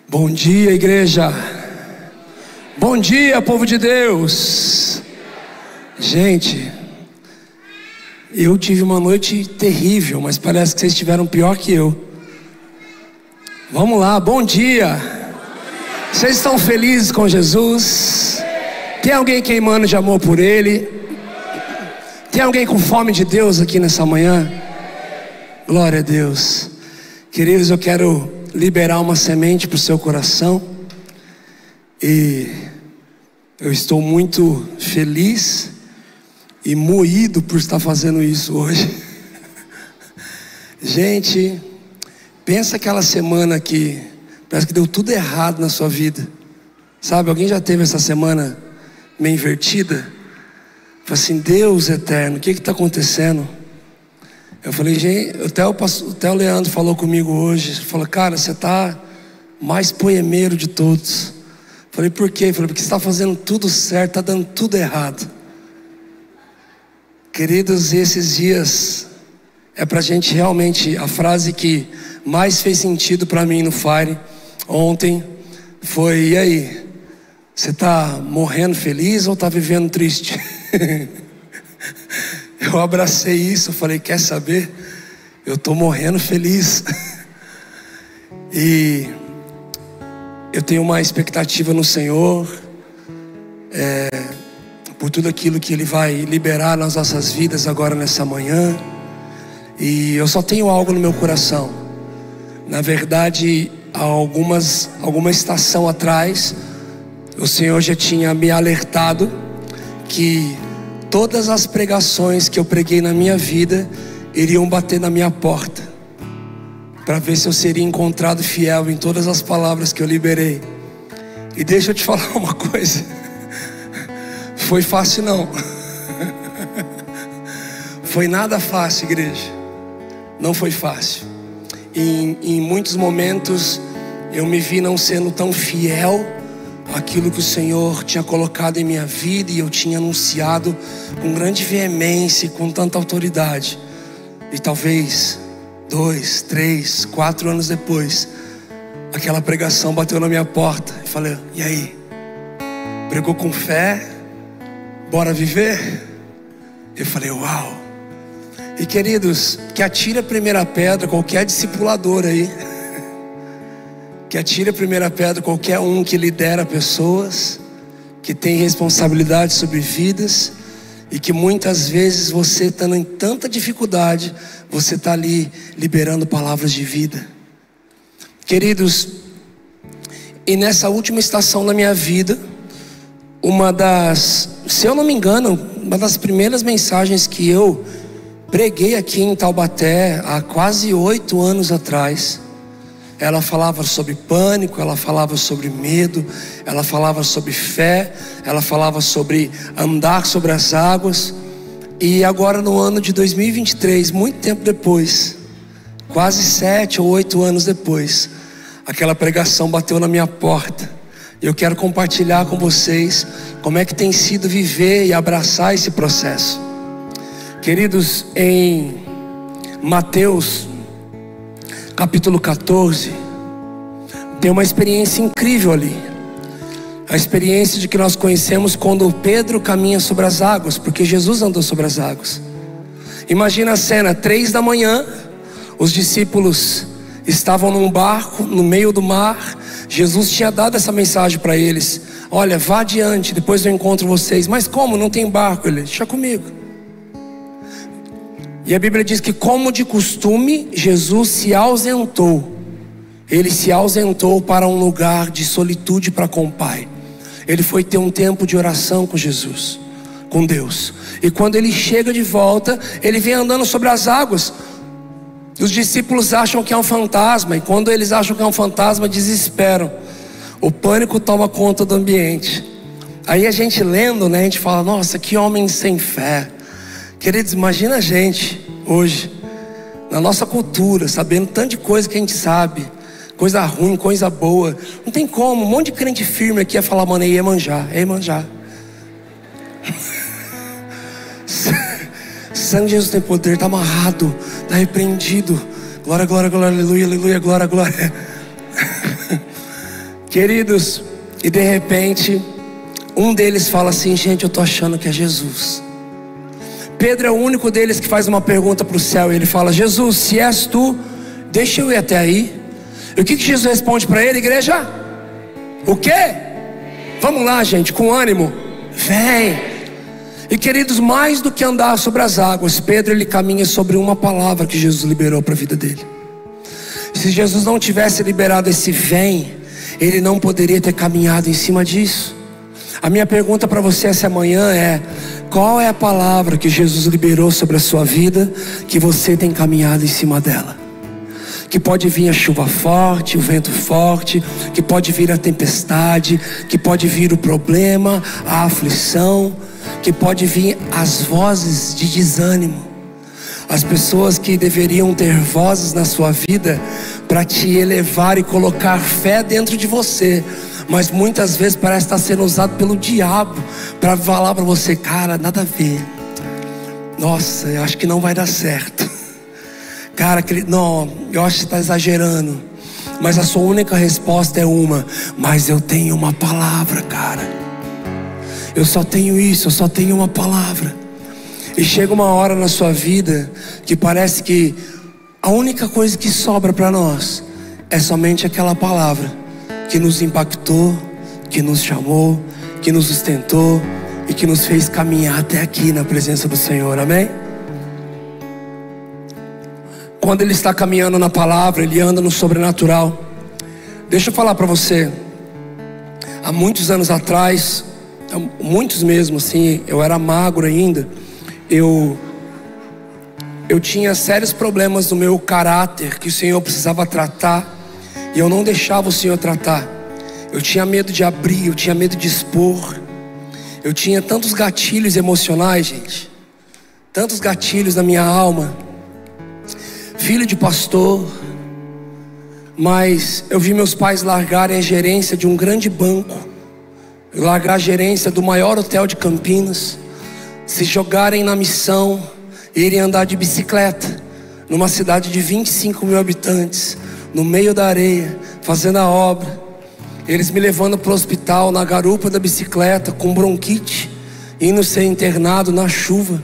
Bom dia, igreja. Bom dia, povo de Deus. Gente, eu tive uma noite terrível, mas parece que vocês tiveram pior que eu. Vamos lá, bom dia. Vocês estão felizes com Jesus? Tem alguém queimando de amor por Ele? Tem alguém com fome de Deus aqui nessa manhã? Glória a Deus. Queridos, eu quero liberar uma semente para o seu coração. E eu estou muito feliz e moído por estar fazendo isso hoje. Gente, pensa aquela semana que parece que deu tudo errado na sua vida. Sabe, alguém já teve essa semana meio invertida? Falei assim, Deus eterno, o que está acontecendo? Eu falei, gente, até o Leandro falou comigo hoje. Ele falou, cara, você está mais poemeiro de todos. Falei, por quê? Ele falou, porque você está fazendo tudo certo, está dando tudo errado. Queridos, esses dias é pra gente realmente, a frase que mais fez sentido para mim no Fire ontem foi, e aí, você está morrendo feliz ou está vivendo triste? Eu abracei isso, falei, quer saber? Eu estou morrendo feliz. E eu tenho uma expectativa no Senhor, por tudo aquilo que Ele vai liberar nas nossas vidas agora nessa manhã. E eu só tenho algo no meu coração. Na verdade, há alguma estação atrás, o Senhor já tinha me alertado que todas as pregações que eu preguei na minha vida iriam bater na minha porta, para ver se eu seria encontrado fiel em todas as palavras que eu liberei. E deixa eu te falar uma coisa, foi fácil não. Foi nada fácil, igreja. Não foi fácil. Em muitos momentos eu me vi não sendo tão fiel aquilo que o Senhor tinha colocado em minha vida, e eu tinha anunciado com grande veemência e com tanta autoridade. E talvez 2, 3, 4 anos depois, aquela pregação bateu na minha porta. Eu falei, e aí? Pregou com fé? Bora viver? Eu falei, uau. E queridos, que atire a primeira pedra qualquer discipulador aí, que atire a primeira pedra qualquer um que lidera pessoas, que tem responsabilidade sobre vidas, e que muitas vezes você estando em tanta dificuldade, você está ali liberando palavras de vida. Queridos, e nessa última estação da minha vida, se eu não me engano, uma das primeiras mensagens que eu preguei aqui em Taubaté há quase 8 anos atrás, ela falava sobre pânico, ela falava sobre medo, ela falava sobre fé, ela falava sobre andar sobre as águas. E agora no ano de 2023, muito tempo depois, quase 7 ou 8 anos depois, aquela pregação bateu na minha porta. Eu quero compartilhar com vocês como é que tem sido viver e abraçar esse processo. Queridos, em Mateus capítulo 14, tem uma experiência incrível ali. A experiência de que nós conhecemos quando Pedro caminha sobre as águas, porque Jesus andou sobre as águas. Imagina a cena, 3 da manhã, os discípulos estavam num barco no meio do mar. Jesus tinha dado essa mensagem para eles: olha, vá adiante, depois eu encontro vocês. Mas como? Não tem barco. Ele, deixa comigo. E a Bíblia diz que, como de costume, Jesus se ausentou. Ele se ausentou para um lugar de solitude para com o Pai. Ele foi ter um tempo de oração com Jesus, com Deus. E quando ele chega de volta, ele vem andando sobre as águas. Os discípulos acham que é um fantasma, e quando eles acham que é um fantasma, desesperam. O pânico toma conta do ambiente. Aí a gente lendo, né, a gente fala, nossa, que homem sem fé. Queridos, imagina a gente hoje, na nossa cultura, sabendo tanto de coisa que a gente sabe, coisa ruim, coisa boa. Não tem como, um monte de crente firme aqui ia falar, mano, é Iemanjá, é Iemanjá. Sangue de Jesus tem poder, está amarrado, está repreendido. Glória, glória, glória, aleluia, aleluia, glória, glória. Queridos, e de repente, um deles fala assim: gente, eu tô achando que é Jesus. Pedro é o único deles que faz uma pergunta para o céu, e ele fala: Jesus, se és tu, deixa eu ir até aí. E o que Jesus responde para ele, igreja? O quê? Vamos lá, gente, com ânimo. Vem. E queridos, mais do que andar sobre as águas, Pedro, ele caminha sobre uma palavra que Jesus liberou para a vida dele. Se Jesus não tivesse liberado esse vem, ele não poderia ter caminhado em cima disso. A minha pergunta para você essa manhã é: qual é a palavra que Jesus liberou sobre a sua vida, que você tem caminhado em cima dela? Que pode vir a chuva forte, o vento forte, que pode vir a tempestade, que pode vir o problema, a aflição, que pode vir as vozes de desânimo. As pessoas que deveriam ter vozes na sua vida para te elevar e colocar fé dentro de você, mas muitas vezes parece estar sendo usado pelo diabo para falar para você: cara, nada a ver, nossa, eu acho que não vai dar certo, cara, não, eu acho que você está exagerando. Mas a sua única resposta é uma: mas eu tenho uma palavra, cara, eu só tenho isso, eu só tenho uma palavra. E chega uma hora na sua vida que parece que a única coisa que sobra para nós é somente aquela palavra que nos impactou, que nos chamou, que nos sustentou e que nos fez caminhar até aqui na presença do Senhor, amém? Quando ele está caminhando na palavra, ele anda no sobrenatural. Deixa eu falar para você, há muitos anos atrás, muitos mesmo assim, eu era magro ainda, eu tinha sérios problemas no meu caráter que o Senhor precisava tratar, e eu não deixava o Senhor tratar. Eu tinha medo de abrir, eu tinha medo de expor. Eu tinha tantos gatilhos emocionais, gente, tantos gatilhos na minha alma. Filho de pastor, mas eu vi meus pais largarem a gerência de um grande banco, largar a gerência do maior hotel de Campinas, se jogarem na missão, irem andar de bicicleta numa cidade de 25 mil habitantes, no meio da areia, fazendo a obra. Eles me levando para o hospital na garupa da bicicleta, com bronquite, indo ser internado na chuva.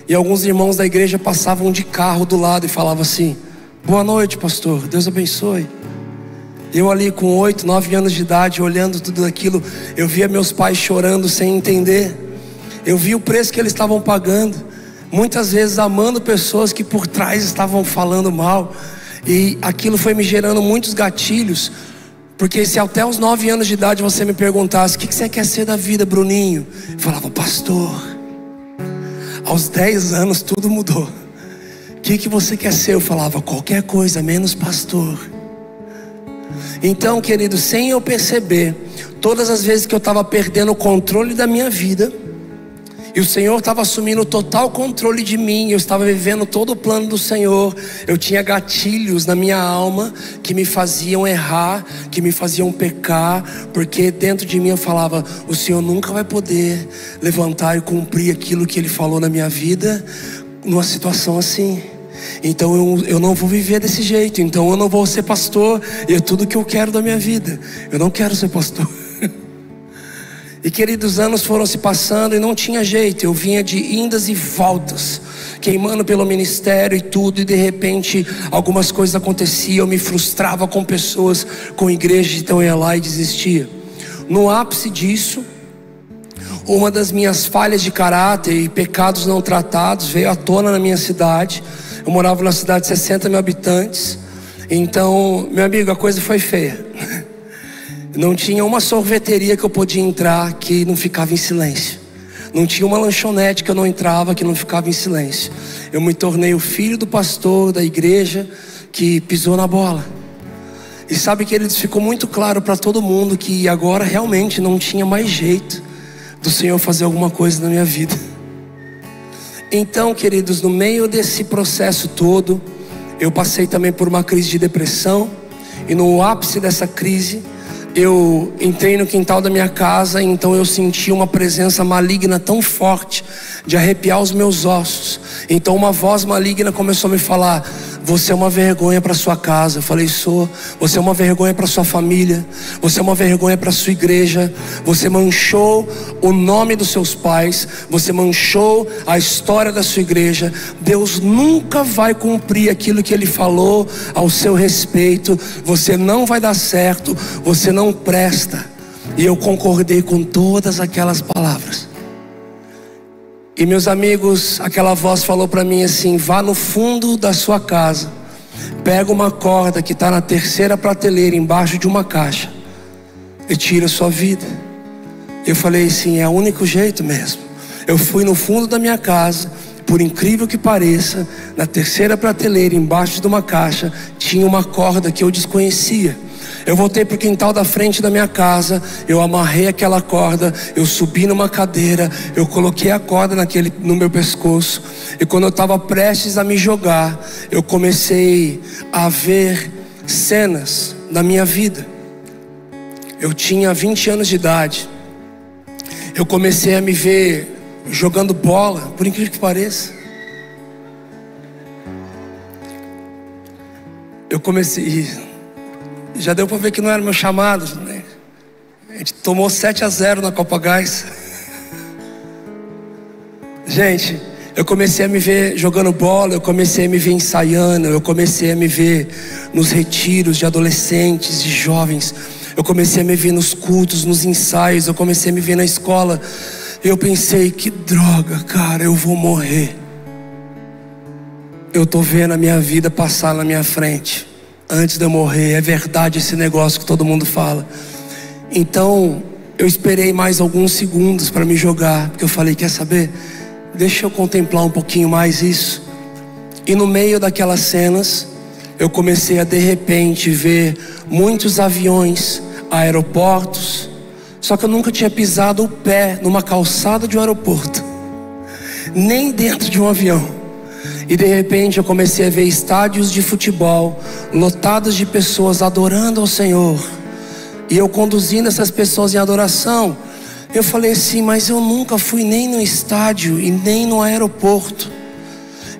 E alguns irmãos da igreja passavam de carro do lado e falavam assim: boa noite, pastor, Deus abençoe. Eu ali com 8, 9 anos de idade, olhando tudo aquilo, eu via meus pais chorando sem entender. Eu vi o preço que eles estavam pagando, muitas vezes amando pessoas que por trás estavam falando mal. E aquilo foi me gerando muitos gatilhos. Porque se até os 9 anos de idade você me perguntasse: o que você quer ser da vida, Bruninho? Eu falava: pastor. Aos 10 anos tudo mudou. O que você quer ser? Eu falava: qualquer coisa menos pastor. Então, querido, sem eu perceber, todas as vezes que eu estava perdendo o controle da minha vida, e o Senhor estava assumindo o total controle de mim, eu estava vivendo todo o plano do Senhor, eu tinha gatilhos na minha alma que me faziam errar, que me faziam pecar, porque dentro de mim eu falava: o Senhor nunca vai poder levantar e cumprir aquilo que Ele falou na minha vida numa situação assim. Então eu não vou viver desse jeito, então eu não vou ser pastor, e é tudo que eu quero da minha vida, eu não quero ser pastor. E queridos, anos foram se passando e não tinha jeito. Eu vinha de indas e voltas, queimando pelo ministério e tudo. E de repente algumas coisas aconteciam, eu me frustrava com pessoas, com igreja, então eu ia lá e desistia. No ápice disso, uma das minhas falhas de caráter e pecados não tratados veio à tona na minha cidade. Eu morava numa cidade de 60 mil habitantes. Então, meu amigo, a coisa foi feia. Não tinha uma sorveteria que eu podia entrar que não ficava em silêncio. Não tinha uma lanchonete que eu não entrava que não ficava em silêncio. Eu me tornei o filho do pastor da igreja que pisou na bola. E sabe, queridos, ficou muito claro para todo mundo que agora realmente não tinha mais jeito do Senhor fazer alguma coisa na minha vida. Então, queridos, no meio desse processo todo, eu passei também por uma crise de depressão. E no ápice dessa crise, eu entrei no quintal da minha casa, e então eu senti uma presença maligna tão forte, de arrepiar os meus ossos. Então uma voz maligna começou a me falar: você é uma vergonha para sua casa. Eu falei, sou. Você é uma vergonha para sua família. Você é uma vergonha para sua igreja. Você manchou o nome dos seus pais. Você manchou a história da sua igreja. Deus nunca vai cumprir aquilo que Ele falou ao seu respeito. Você não vai dar certo. Você não presta. E eu concordei com todas aquelas palavras. E meus amigos, aquela voz falou para mim assim: vá no fundo da sua casa, pega uma corda que está na terceira prateleira embaixo de uma caixa e tira a sua vida. Eu falei assim, é o único jeito mesmo. Eu fui no fundo da minha casa, por incrível que pareça, na terceira prateleira embaixo de uma caixa tinha uma corda que eu desconhecia. Eu voltei para o quintal da frente da minha casa, eu amarrei aquela corda, eu subi numa cadeira, eu coloquei a corda no meu pescoço. E quando eu estava prestes a me jogar, eu comecei a ver cenas da minha vida. Eu tinha 20 anos de idade. Eu comecei a me ver jogando bola, por incrível que pareça. Eu comecei... Já deu para ver que não era meu chamado, né? A gente tomou 7-0 na Copa Gás. Gente, eu comecei a me ver jogando bola, eu comecei a me ver ensaiando, eu comecei a me ver nos retiros de adolescentes, de jovens. Eu comecei a me ver nos cultos, nos ensaios, eu comecei a me ver na escola. Eu pensei, que droga, cara, eu vou morrer. Eu tô vendo a minha vida passar na minha frente antes de eu morrer. É verdade esse negócio que todo mundo fala. Então eu esperei mais alguns segundos para me jogar, porque eu falei, quer saber? Deixa eu contemplar um pouquinho mais isso. E no meio daquelas cenas, eu comecei a de repente ver muitos aviões, aeroportos. Só que eu nunca tinha pisado o pé numa calçada de um aeroporto, nem dentro de um avião. E de repente eu comecei a ver estádios de futebol lotados de pessoas adorando ao Senhor, e eu conduzindo essas pessoas em adoração. Eu falei assim, mas eu nunca fui nem no estádio e nem no aeroporto.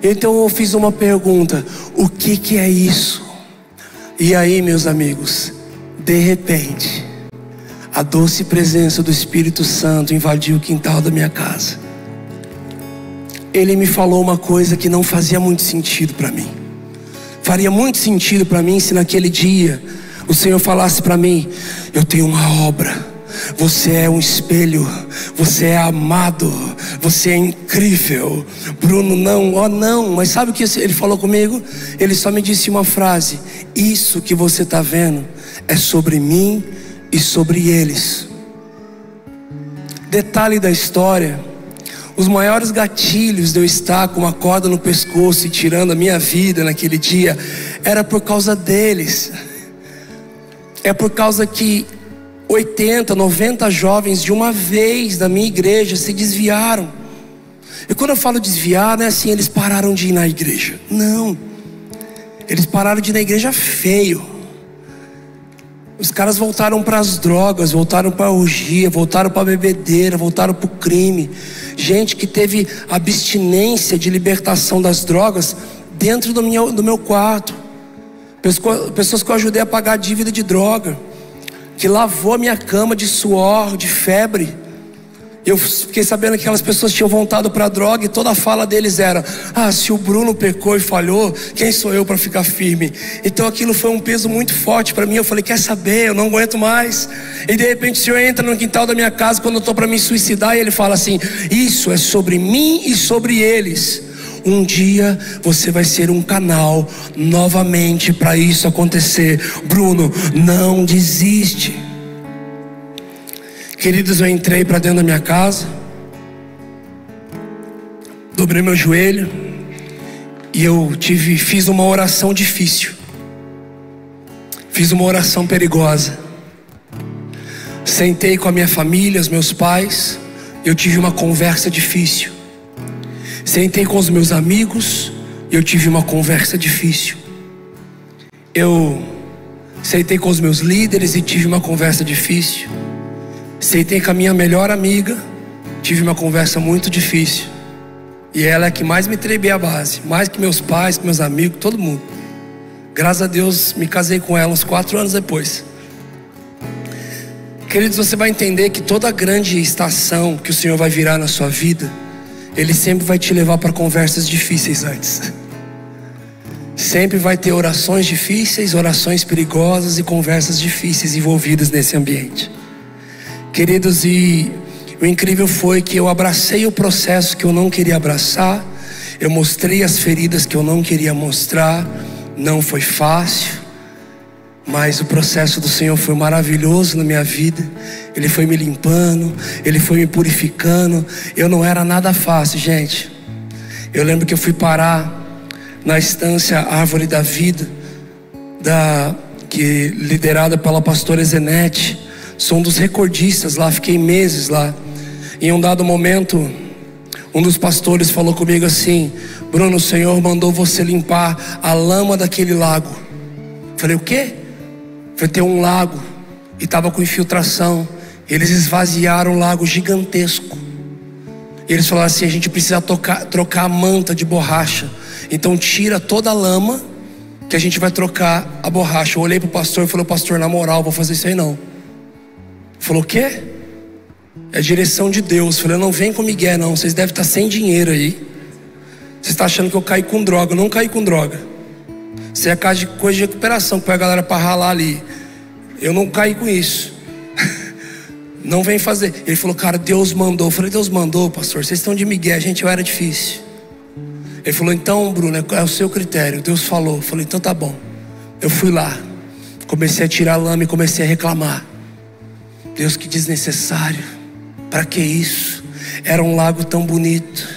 Então eu fiz uma pergunta: o que é isso? E aí, meus amigos, de repente a doce presença do Espírito Santo invadiu o quintal da minha casa. Ele me falou uma coisa que não fazia muito sentido para mim. Faria muito sentido para mim se naquele dia o Senhor falasse para mim: eu tenho uma obra, você é um espelho, você é amado, você é incrível. Bruno, não, mas sabe o que ele falou comigo? Ele só me disse uma frase: isso que você está vendo é sobre mim e sobre eles. Detalhe da história: os maiores gatilhos de eu estar com uma corda no pescoço e tirando a minha vida naquele dia era por causa deles. É por causa que 80, 90 jovens de uma vez da minha igreja se desviaram. E quando eu falo desviar, não é assim, eles pararam de ir na igreja. Não, eles pararam de ir na igreja feio. Os caras voltaram para as drogas, voltaram para a orgia, voltaram para a bebedeira, voltaram para o crime. Gente que teve abstinência de libertação das drogas dentro do meu quarto. Pessoas que eu ajudei a pagar a dívida de droga, que lavou a minha cama de suor, de febre. Eu fiquei sabendo que aquelas pessoas tinham voltado para a droga, e toda a fala deles era: se o Bruno pecou e falhou, quem sou eu para ficar firme? Então aquilo foi um peso muito forte para mim. Eu falei, quer saber, eu não aguento mais. E de repente o Senhor entra no quintal da minha casa quando eu estou para me suicidar, e Ele fala assim: isso é sobre mim e sobre eles. Um dia você vai ser um canal novamente para isso acontecer. Bruno, não desiste. Queridos, eu entrei para dentro da minha casa, dobrei meu joelho e eu fiz uma oração difícil. Fiz uma oração perigosa. Sentei com a minha família, os meus pais, eu tive uma conversa difícil. Sentei com os meus amigos e eu tive uma conversa difícil. Eu sentei com os meus líderes e tive uma conversa difícil. Sentei com a minha melhor amiga, tive uma conversa muito difícil. E ela é a que mais me trebia a base, mais que meus pais, que meus amigos, todo mundo. Graças a Deus me casei com ela uns 4 anos depois. Queridos, você vai entender que toda grande estação que o Senhor vai virar na sua vida, Ele sempre vai te levar para conversas difíceis antes. Sempre vai ter orações difíceis, orações perigosas e conversas difíceis envolvidas nesse ambiente. Queridos, e o incrível foi que eu abracei o processo que eu não queria abraçar. Eu mostrei as feridas que eu não queria mostrar. Não foi fácil, mas o processo do Senhor foi maravilhoso na minha vida. Ele foi me limpando, Ele foi me purificando. Eu não era nada fácil, gente. Eu lembro que eu fui parar na estância Árvore da Vida, liderada pela pastora Zenete. Sou um dos recordistas lá, fiquei meses lá. Em um dado momento, um dos pastores falou comigo assim: Bruno, o Senhor mandou você limpar a lama daquele lago. Falei, o quê? Foi ter um lago e estava com infiltração. Eles esvaziaram um lago gigantesco. E eles falaram assim: a gente precisa trocar a manta de borracha. Então tira toda a lama, que a gente vai trocar a borracha. Eu olhei para o pastor e falei: pastor, na moral, vou fazer isso aí não. Falou, o quê? É direção de Deus. Falei, não vem com migué não, vocês devem estar sem dinheiro aí. Vocês estão achando que eu caí com droga? Eu não caí com droga. Isso é coisa de recuperação, que põe a galera para ralar ali. Eu não caí com isso. Não vem fazer. Ele falou, cara, Deus mandou. Eu falei, Deus mandou, pastor, vocês estão de migué, gente, eu era difícil. Ele falou, então, Bruno, é o seu critério. Deus falou. Eu falei, então tá bom. Eu fui lá, comecei a tirar lama e comecei a reclamar. Deus, que desnecessário. Para que isso? Era um lago tão bonito.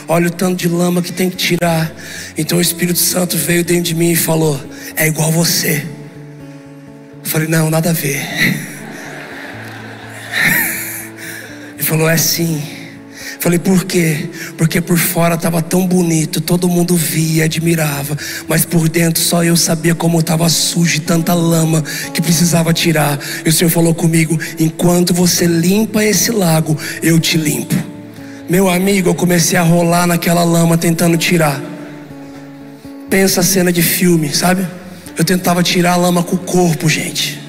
Olha o tanto de lama que tem que tirar. Então o Espírito Santo veio dentro de mim e falou, é igual você. Eu falei, não, nada a ver. Ele falou, é sim. Falei, por quê? Porque por fora estava tão bonito, todo mundo via, admirava, mas por dentro só eu sabia como estava sujo e tanta lama que precisava tirar. E o Senhor falou comigo, enquanto você limpa esse lago, eu te limpo. Meu amigo, eu comecei a rolar naquela lama tentando tirar. Pensa a cena de filme, sabe? Eu tentava tirar a lama com o corpo, gente.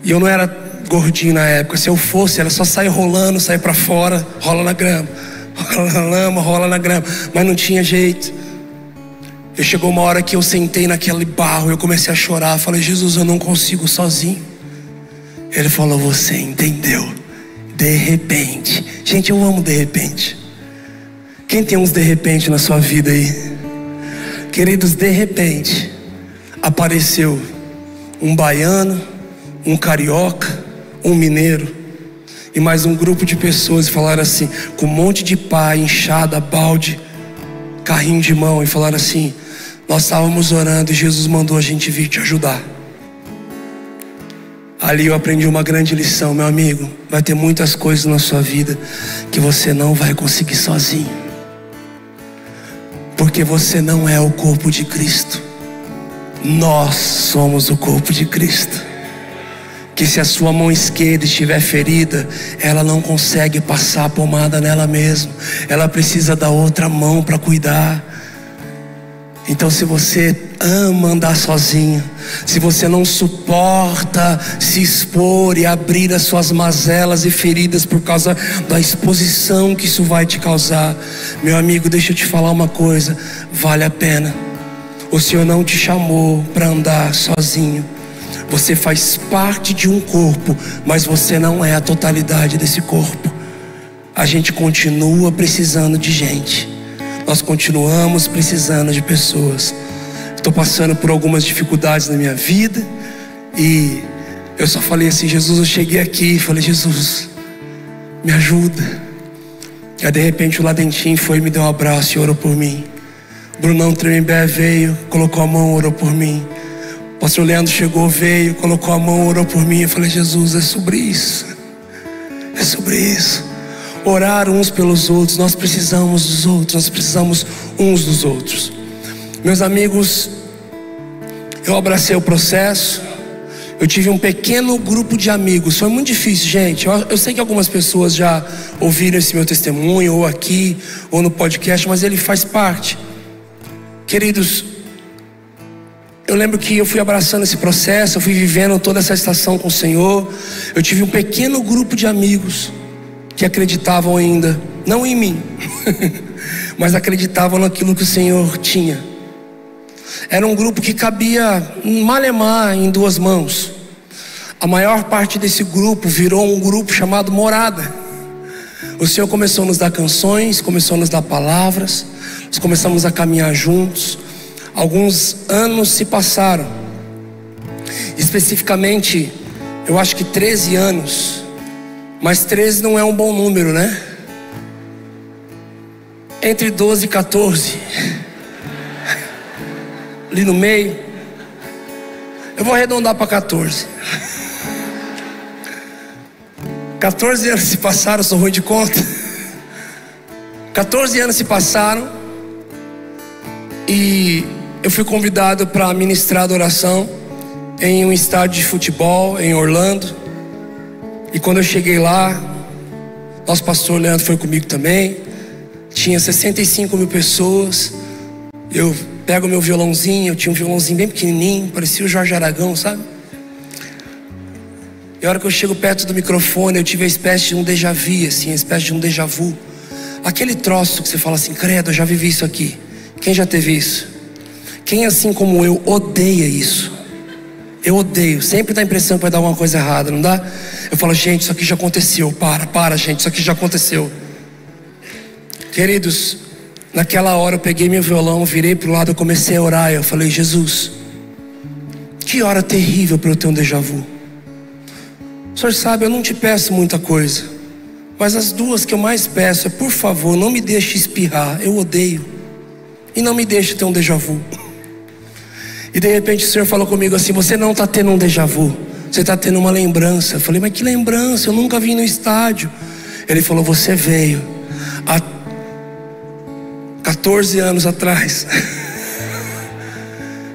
E eu não era gordinho na época. Se eu fosse, era só sair rolando, sair pra fora, rola na grama, rola na lama, rola na grama. Mas não tinha jeito. Chegou uma hora que eu sentei naquele barro, eu comecei a chorar. Falei, Jesus, eu não consigo sozinho. Ele falou, você entendeu? De repente. Gente, eu amo de repente. Quem tem uns de repente na sua vida aí? Queridos, de repente apareceu um baiano, um carioca, um mineiro e mais um grupo de pessoas, e falaram assim, com um monte de pá, enxada, balde, carrinho de mão, e falaram assim, nós estávamos orando e Jesus mandou a gente vir te ajudar. Ali eu aprendi uma grande lição, meu amigo. Vai ter muitas coisas na sua vida que você não vai conseguir sozinho, porque você não é o corpo de Cristo. Nós somos o corpo de Cristo. Que se a sua mão esquerda estiver ferida, ela não consegue passar a pomada nela mesma. Ela precisa da outra mão para cuidar. Então, se você ama andar sozinho, se você não suporta se expor e abrir as suas mazelas e feridas por causa da exposição que isso vai te causar, meu amigo, deixa eu te falar uma coisa, vale a pena. O Senhor não te chamou para andar sozinho. Você faz parte de um corpo, mas você não é a totalidade desse corpo. A gente continua precisando de gente. Nós continuamos precisando de pessoas. Estou passando por algumas dificuldades na minha vida e eu só falei assim, Jesus, eu cheguei aqui e falei, Jesus, me ajuda. E aí de repente o Ladentim foi e me deu um abraço e orou por mim. Brunão Tremembé veio, colocou a mão, orou por mim. Pastor Leandro chegou, veio, colocou a mão, orou por mim. Eu falei, Jesus, é sobre isso. É sobre isso. Orar uns pelos outros. Nós precisamos dos outros. Nós precisamos uns dos outros. Meus amigos, eu abracei o processo. eu tive um pequeno grupo de amigos. Foi muito difícil, gente. Eu sei que algumas pessoas já ouviram esse meu testemunho, ou aqui, ou no podcast, mas ele faz parte. Queridos, eu lembro que eu fui abraçando esse processo, eu fui vivendo toda essa estação com o Senhor. Eu tive um pequeno grupo de amigos que acreditavam ainda, não em mim, mas acreditavam naquilo que o Senhor tinha. Era um grupo que cabia malemar em 2 mãos. A maior parte desse grupo virou um grupo chamado Morada. O Senhor começou a nos dar canções, começou a nos dar palavras. Nós começamos a caminhar juntos. Alguns anos se passaram. Especificamente, eu acho que 13 anos. Mas 13 não é um bom número, né? Entre 12 e 14. Ali no meio. Eu vou arredondar para 14. 14 anos se passaram, eu sou ruim de conta. 14 anos se passaram. E eu fui convidado para ministrar adoração em um estádio de futebol em Orlando. E quando eu cheguei lá, nosso pastor Leandro foi comigo também. Tinha 65 mil pessoas. Eu pego meu violãozinho, eu tinha um violãozinho bem pequenininho, parecia o Jorge Aragão, sabe? E a hora que eu chego perto do microfone, eu tive a espécie de um déjà vu, assim, a espécie de um déjà vu. Aquele troço que você fala assim, credo, eu já vivi isso aqui. Quem já teve isso? Quem assim como eu odeia isso? Eu odeio, sempre dá a impressão que vai dar alguma coisa errada, não dá? Eu falo, gente, isso aqui já aconteceu, para gente, isso aqui já aconteceu. Queridos, naquela hora eu peguei meu violão, virei pro lado, eu comecei a orar. Eu falei, Jesus, que hora terrível para eu ter um déjà vu. O Senhor sabe, eu não te peço muita coisa, mas as 2 que eu mais peço é, por favor, não me deixe espirrar, eu odeio. E não me deixe ter um déjà vu. E de repente o Senhor falou comigo assim, você não está tendo um déjà vu, você está tendo uma lembrança. Eu falei, mas que lembrança, eu nunca vim no estádio. Ele falou, você veio há 14 anos atrás.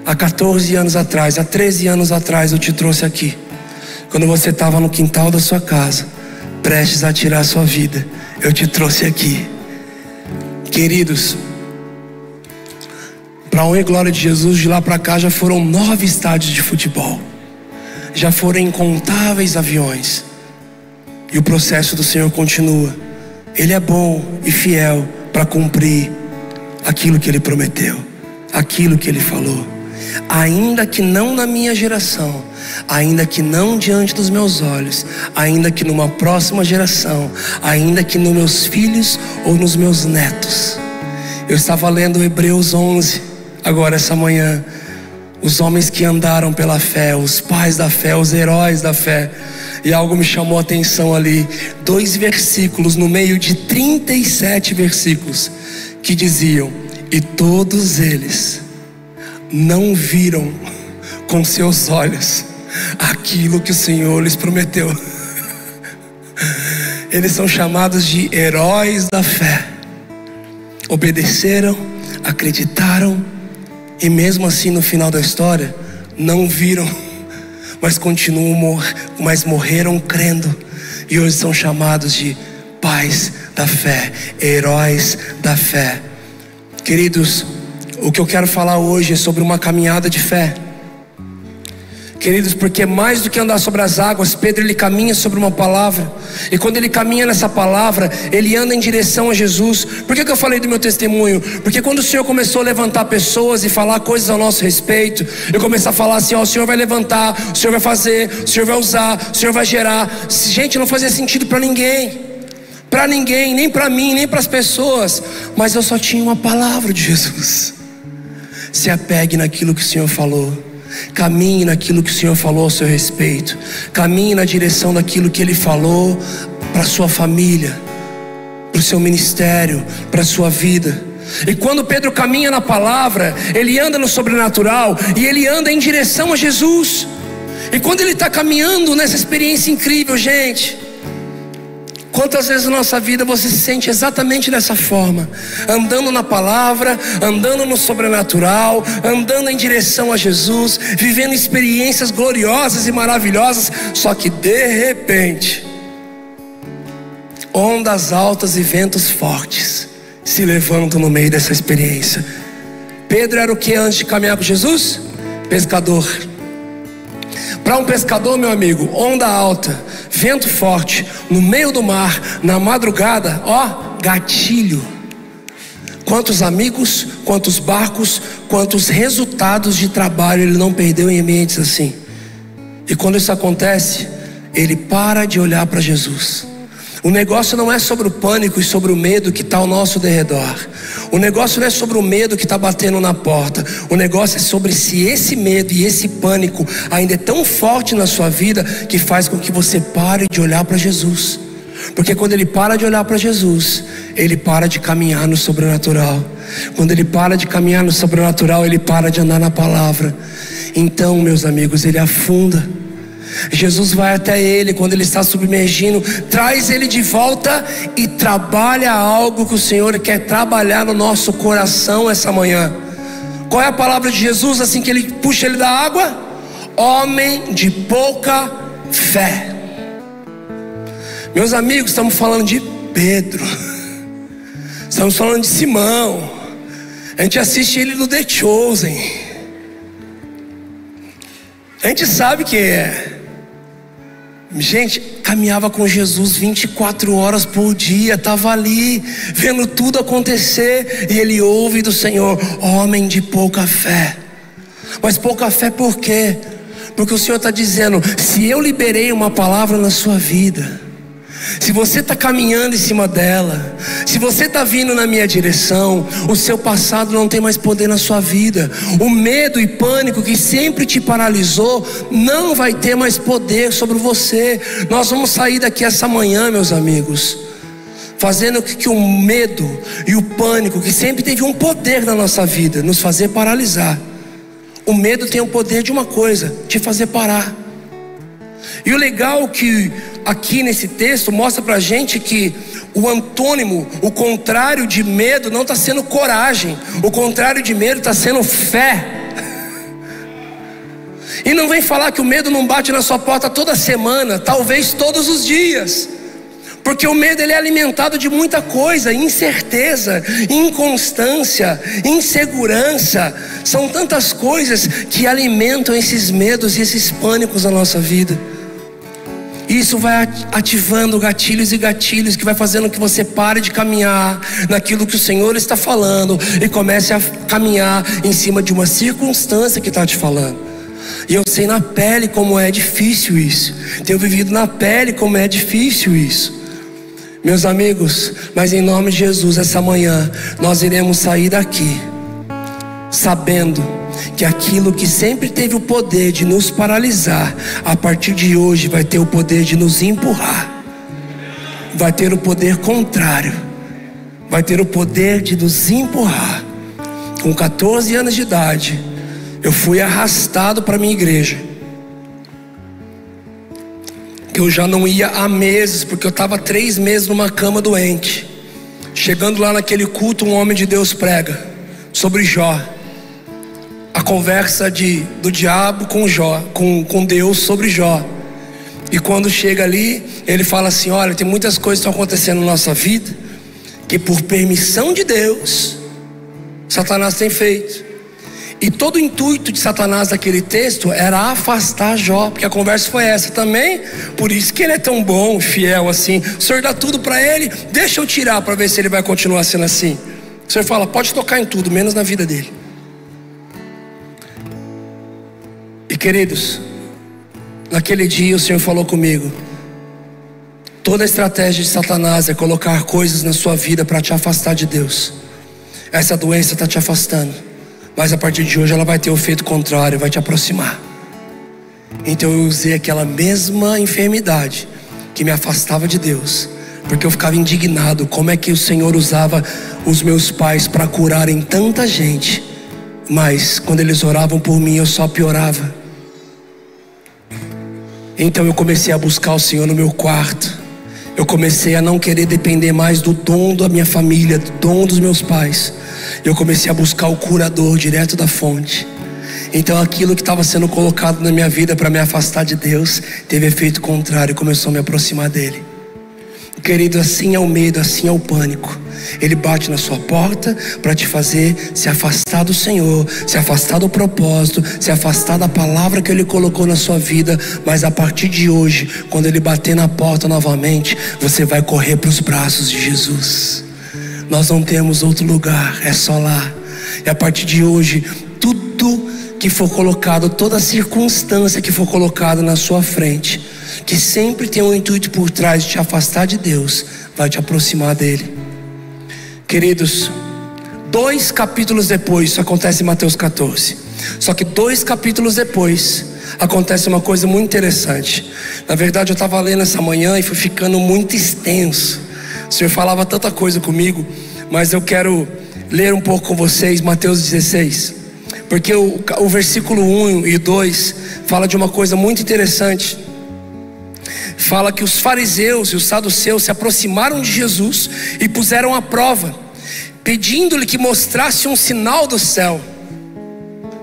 Há 14 anos atrás, há 13 anos atrás eu te trouxe aqui. Quando você estava no quintal da sua casa, prestes a tirar a sua vida, eu te trouxe aqui. Queridos, para a honra e glória de Jesus, de lá para cá já foram 9 estádios de futebol. Já foram incontáveis aviões. E o processo do Senhor continua. Ele é bom e fiel para cumprir aquilo que Ele prometeu, aquilo que Ele falou. Ainda que não na minha geração, ainda que não diante dos meus olhos, ainda que numa próxima geração, ainda que nos meus filhos ou nos meus netos. Eu estava lendo Hebreus 11 agora essa manhã. Os homens que andaram pela fé, os pais da fé, os heróis da fé. E algo me chamou a atenção ali, 2 versículos no meio de 37 versículos que diziam, e todos eles não viram com seus olhos aquilo que o Senhor lhes prometeu. Eles são chamados de heróis da fé. Obedeceram, acreditaram, e mesmo assim no final da história não viram, mas continuam, mas morreram crendo. E hoje são chamados de pais da fé, heróis da fé. Queridos, o que eu quero falar hoje é sobre uma caminhada de fé. Queridos, porque mais do que andar sobre as águas, Pedro ele caminha sobre uma palavra. E quando ele caminha nessa palavra, ele anda em direção a Jesus. Por que eu falei do meu testemunho? Porque quando o Senhor começou a levantar pessoas e falar coisas ao nosso respeito, eu comecei a falar assim, ó, o Senhor vai levantar, o Senhor vai fazer, o Senhor vai usar, o Senhor vai gerar. Gente, não fazia sentido para ninguém. Para ninguém, nem para mim, nem para as pessoas. Mas eu só tinha uma palavra de Jesus. Se apegue naquilo que o Senhor falou. Caminhe naquilo que o Senhor falou ao seu respeito. Caminhe na direção daquilo que Ele falou para a sua família, para o seu ministério, para a sua vida. E quando Pedro caminha na palavra, ele anda no sobrenatural e ele anda em direção a Jesus. E quando ele está caminhando nessa experiência incrível, gente, Quantas vezes na nossa vida você se sente exatamente dessa forma, andando na palavra, andando no sobrenatural, andando em direção a Jesus, vivendo experiências gloriosas e maravilhosas, só que de repente, ondas altas e ventos fortes se levantam no meio dessa experiência. Pedro era o que antes de caminhar com Jesus? Pescador. Para um pescador, meu amigo, onda alta, vento forte, no meio do mar, na madrugada, ó, gatilho. Quantos amigos, quantos barcos, quantos resultados de trabalho ele não perdeu em ambientes assim. E quando isso acontece, ele para de olhar para Jesus. O negócio não é sobre o pânico e sobre o medo que está ao nosso derredor. O negócio não é sobre o medo que está batendo na porta. O negócio é sobre se esse medo e esse pânico ainda é tão forte na sua vida, que faz com que você pare de olhar para Jesus. Porque quando ele para de olhar para Jesus, ele para de caminhar no sobrenatural. Quando ele para de caminhar no sobrenatural, ele para de andar na palavra. Então, meus amigos, ele afunda. Jesus vai até ele quando ele está submergindo, traz ele de volta e trabalha algo que o Senhor quer trabalhar no nosso coração essa manhã. Qual é a palavra de Jesus assim que ele puxa ele da água? Homem de pouca fé. Meus amigos, estamos falando de Pedro, estamos falando de Simão. A gente assiste ele no The Chosen, a gente sabe quem é. Gente, caminhava com Jesus 24 horas por dia, estava ali, vendo tudo acontecer, e ele ouve do Senhor, homem de pouca fé. Mas pouca fé por quê? Porque o Senhor está dizendo, se eu liberei uma palavra na sua vida, se você está caminhando em cima dela, se você está vindo na minha direção, o seu passado não tem mais poder na sua vida. O medo e pânico que sempre te paralisou não vai ter mais poder sobre você. Nós vamos sair daqui essa manhã, meus amigos, fazendo que o medo e o pânico que sempre teve um poder na nossa vida, nos fazer paralisar. O medo tem o poder de uma coisa, te fazer parar. E o legal que aqui nesse texto mostra pra gente que o antônimo, o contrário de medo não está sendo coragem. O contrário de medo está sendo fé. E não vem falar que o medo não bate na sua porta toda semana, talvez todos os dias. Porque o medo ele é alimentado de muita coisa, incerteza, inconstância, insegurança. São tantas coisas que alimentam esses medos e esses pânicos na nossa vida. Isso vai ativando gatilhos e gatilhos, que vai fazendo que você pare de caminhar naquilo que o Senhor está falando e comece a caminhar em cima de uma circunstância que está te falando. E eu sei na pele como é difícil isso. Tenho vivido na pele como é difícil isso. Meus amigos, mas em nome de Jesus, essa manhã nós iremos sair daqui sabendo que aquilo que sempre teve o poder de nos paralisar, a partir de hoje vai ter o poder de nos empurrar. Vai ter o poder contrário, vai ter o poder de nos empurrar. Com 14 anos de idade, eu fui arrastado para minha igreja. Eu já não ia há meses, porque eu estava 3 meses numa cama doente. Chegando lá naquele culto, um homem de Deus prega sobre Jó. A conversa do diabo com Jó, com Deus sobre Jó. E quando chega ali, ele fala assim: olha, tem muitas coisas que estão acontecendo na nossa vida, que por permissão de Deus, Satanás tem feito. E todo o intuito de Satanás naquele texto era afastar Jó, porque a conversa foi essa também. Por isso que ele é tão bom, fiel assim. O Senhor dá tudo para ele, deixa eu tirar para ver se ele vai continuar sendo assim. O Senhor fala, pode tocar em tudo, menos na vida dele. E queridos, naquele dia o Senhor falou comigo: toda a estratégia de Satanás é colocar coisas na sua vida para te afastar de Deus. Essa doença está te afastando, mas a partir de hoje ela vai ter o efeito contrário, vai te aproximar. Então eu usei aquela mesma enfermidade que me afastava de Deus, porque eu ficava indignado como é que o Senhor usava os meus pais para curarem tanta gente, mas quando eles oravam por mim eu só piorava. Então eu comecei a buscar o Senhor no meu quarto. eu comecei a não querer depender mais do dom da minha família, do dom dos meus pais. Eu comecei a buscar o curador direto da fonte. Então aquilo que estava sendo colocado na minha vida para me afastar de Deus teve efeito contrário e começou a me aproximar dele. Querido, assim é o medo, assim é o pânico. Ele bate na sua porta para te fazer se afastar do Senhor, se afastar do propósito, se afastar da palavra que Ele colocou na sua vida. Mas a partir de hoje, quando Ele bater na porta novamente, você vai correr para os braços de Jesus. Nós não temos outro lugar, é só lá. E a partir de hoje, tudo que for colocado, toda circunstância que for colocada na sua frente, que sempre tem um intuito por trás de te afastar de Deus, vai te aproximar dele. Queridos, 2 capítulos depois, isso acontece em Mateus 14. Só que 2 capítulos depois acontece uma coisa muito interessante. Na verdade eu estava lendo essa manhã e foi ficando muito extenso. O Senhor falava tanta coisa comigo, mas eu quero ler um pouco com vocês Mateus 16. Porque o versículo 1 e 2 fala de uma coisa muito interessante. Fala que os fariseus e os saduceus se aproximaram de Jesus e puseram à prova, pedindo-lhe que mostrasse um sinal do céu.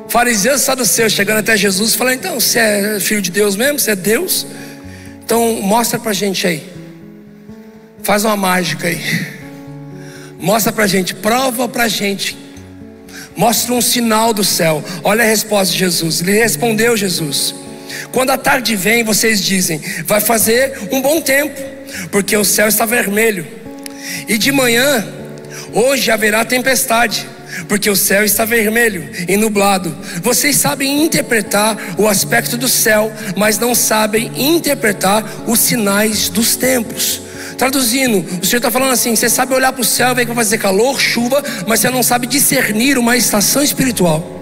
Fariseus e saduceus chegando até Jesus, falando: então você é filho de Deus mesmo? Você é Deus? Então mostra pra gente aí, faz uma mágica aí, mostra pra gente, prova pra gente, mostra um sinal do céu. Olha a resposta de Jesus. Ele respondeu: Jesus: quando a tarde vem, vocês dizem, vai fazer um bom tempo, porque o céu está vermelho. E de manhã, hoje haverá tempestade, porque o céu está vermelho e nublado. Vocês sabem interpretar o aspecto do céu, mas não sabem interpretar os sinais dos tempos. Traduzindo, o Senhor está falando assim: você sabe olhar para o céu e ver que vai fazer calor, chuva, mas você não sabe discernir uma estação espiritual.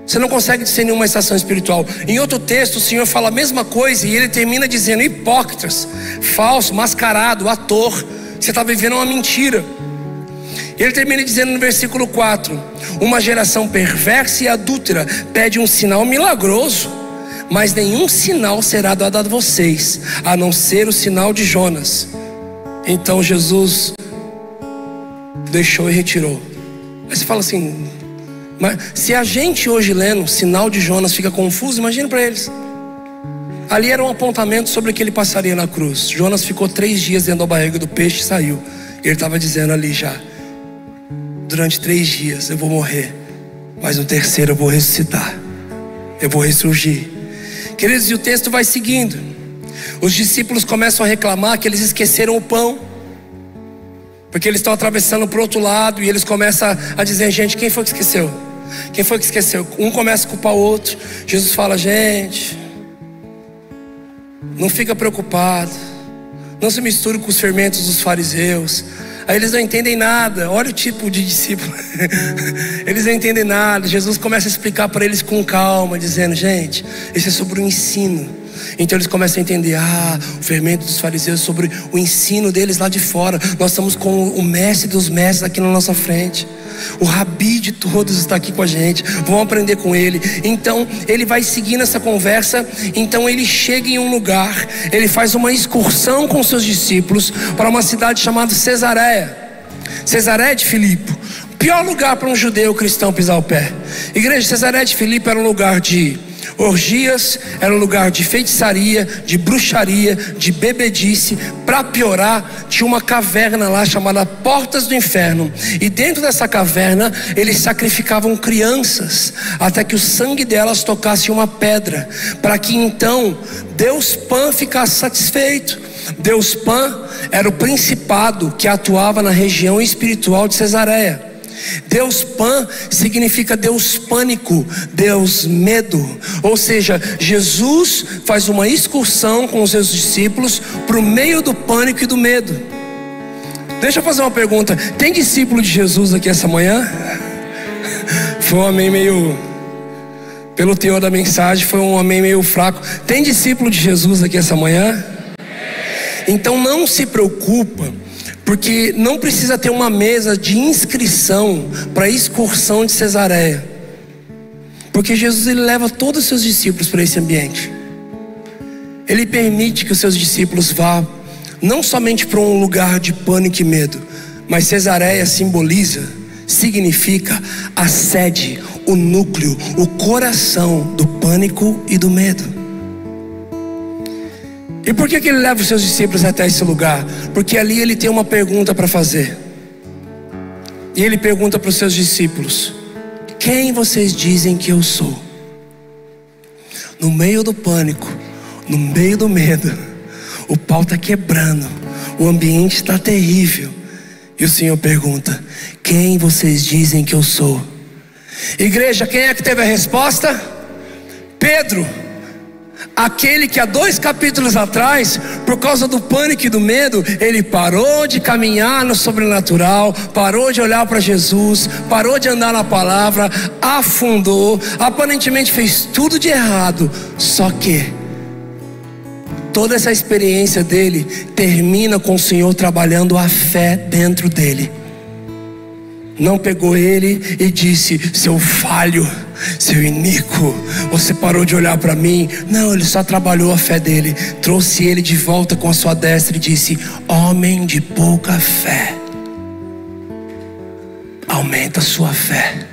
Você não consegue discernir uma estação espiritual. Em outro texto o Senhor fala a mesma coisa e Ele termina dizendo: hipócritas, falso, mascarado, ator, você está vivendo uma mentira. Ele termina dizendo no versículo 4: uma geração perversa e adúltera pede um sinal milagroso, mas nenhum sinal será dado a vocês, a não ser o sinal de Jonas. Então Jesus deixou e retirou. Aí você fala assim: mas se a gente hoje lendo o sinal de Jonas fica confuso, imagina para eles. Ali era um apontamento sobre o que ele passaria na cruz. Jonas ficou 3 dias dentro da barriga do peixe e saiu. Ele estava dizendo ali já: durante 3 dias eu vou morrer, mas no terceiro eu vou ressuscitar, eu vou ressurgir. Queridos, e o texto vai seguindo. Os discípulos começam a reclamar que eles esqueceram o pão, porque eles estão atravessando para o outro lado. E eles começam a dizer: gente, quem foi que esqueceu? Quem foi que esqueceu? Um começa a culpar o outro. Jesus fala: gente, não fica preocupado, não se misture com os fermentos dos fariseus. Aí eles não entendem nada. Olha o tipo de discípulo. Eles não entendem nada. Jesus começa a explicar para eles com calma, dizendo: gente, isso é sobre o ensino. Então eles começam a entender: o fermento dos fariseus é sobre o ensino deles lá de fora. Nós estamos com o mestre dos mestres aqui na nossa frente. O rabi de todos está aqui com a gente. Vamos aprender com ele. Então ele vai seguindo essa conversa. Então ele chega em um lugar, ele faz uma excursão com seus discípulos para uma cidade chamada Cesareia de Filipe. Pior lugar para um judeu cristão pisar o pé. Igreja, Cesareia de Filipe era um lugar de orgias, era um lugar de feitiçaria, de bruxaria, de bebedice. Para piorar, tinha uma caverna lá chamada Portas do Inferno. E dentro dessa caverna eles sacrificavam crianças, até que o sangue delas tocasse uma pedra, para que então Deus Pan ficasse satisfeito. Deus Pan era o principado que atuava na região espiritual de Cesareia. Deus Pan significa Deus pânico, Deus medo. Ou seja, Jesus faz uma excursão com os seus discípulos para o meio do pânico e do medo. Deixa eu fazer uma pergunta: tem discípulo de Jesus aqui essa manhã? Foi um amém meio, pelo teor da mensagem, foi um amém meio fraco. Tem discípulo de Jesus aqui essa manhã? Então não se preocupa, porque não precisa ter uma mesa de inscrição para a excursão de Cesareia, porque Jesus, ele leva todos os seus discípulos para esse ambiente. Ele permite que os seus discípulos vá não somente para um lugar de pânico e medo, mas Cesareia significa a sede, o núcleo, o coração do pânico e do medo. E por que ele leva os seus discípulos até esse lugar? Porque ali ele tem uma pergunta para fazer. E ele pergunta para os seus discípulos: quem vocês dizem que eu sou? No meio do pânico, no meio do medo, o pau está quebrando, o ambiente está terrível, e o Senhor pergunta: quem vocês dizem que eu sou? Igreja, quem é que teve a resposta? Pedro, aquele que há 2 capítulos atrás, por causa do pânico e do medo, ele parou de caminhar no sobrenatural, parou de olhar para Jesus, parou de andar na palavra, afundou, aparentemente fez tudo de errado. Só que toda essa experiência dele termina com o Senhor trabalhando a fé dentro dele. Não pegou ele e disse: seu falho, seu iníquo, você parou de olhar para mim. Não, ele só trabalhou a fé dele, trouxe ele de volta com a sua destra e disse: homem de pouca fé, aumenta a sua fé.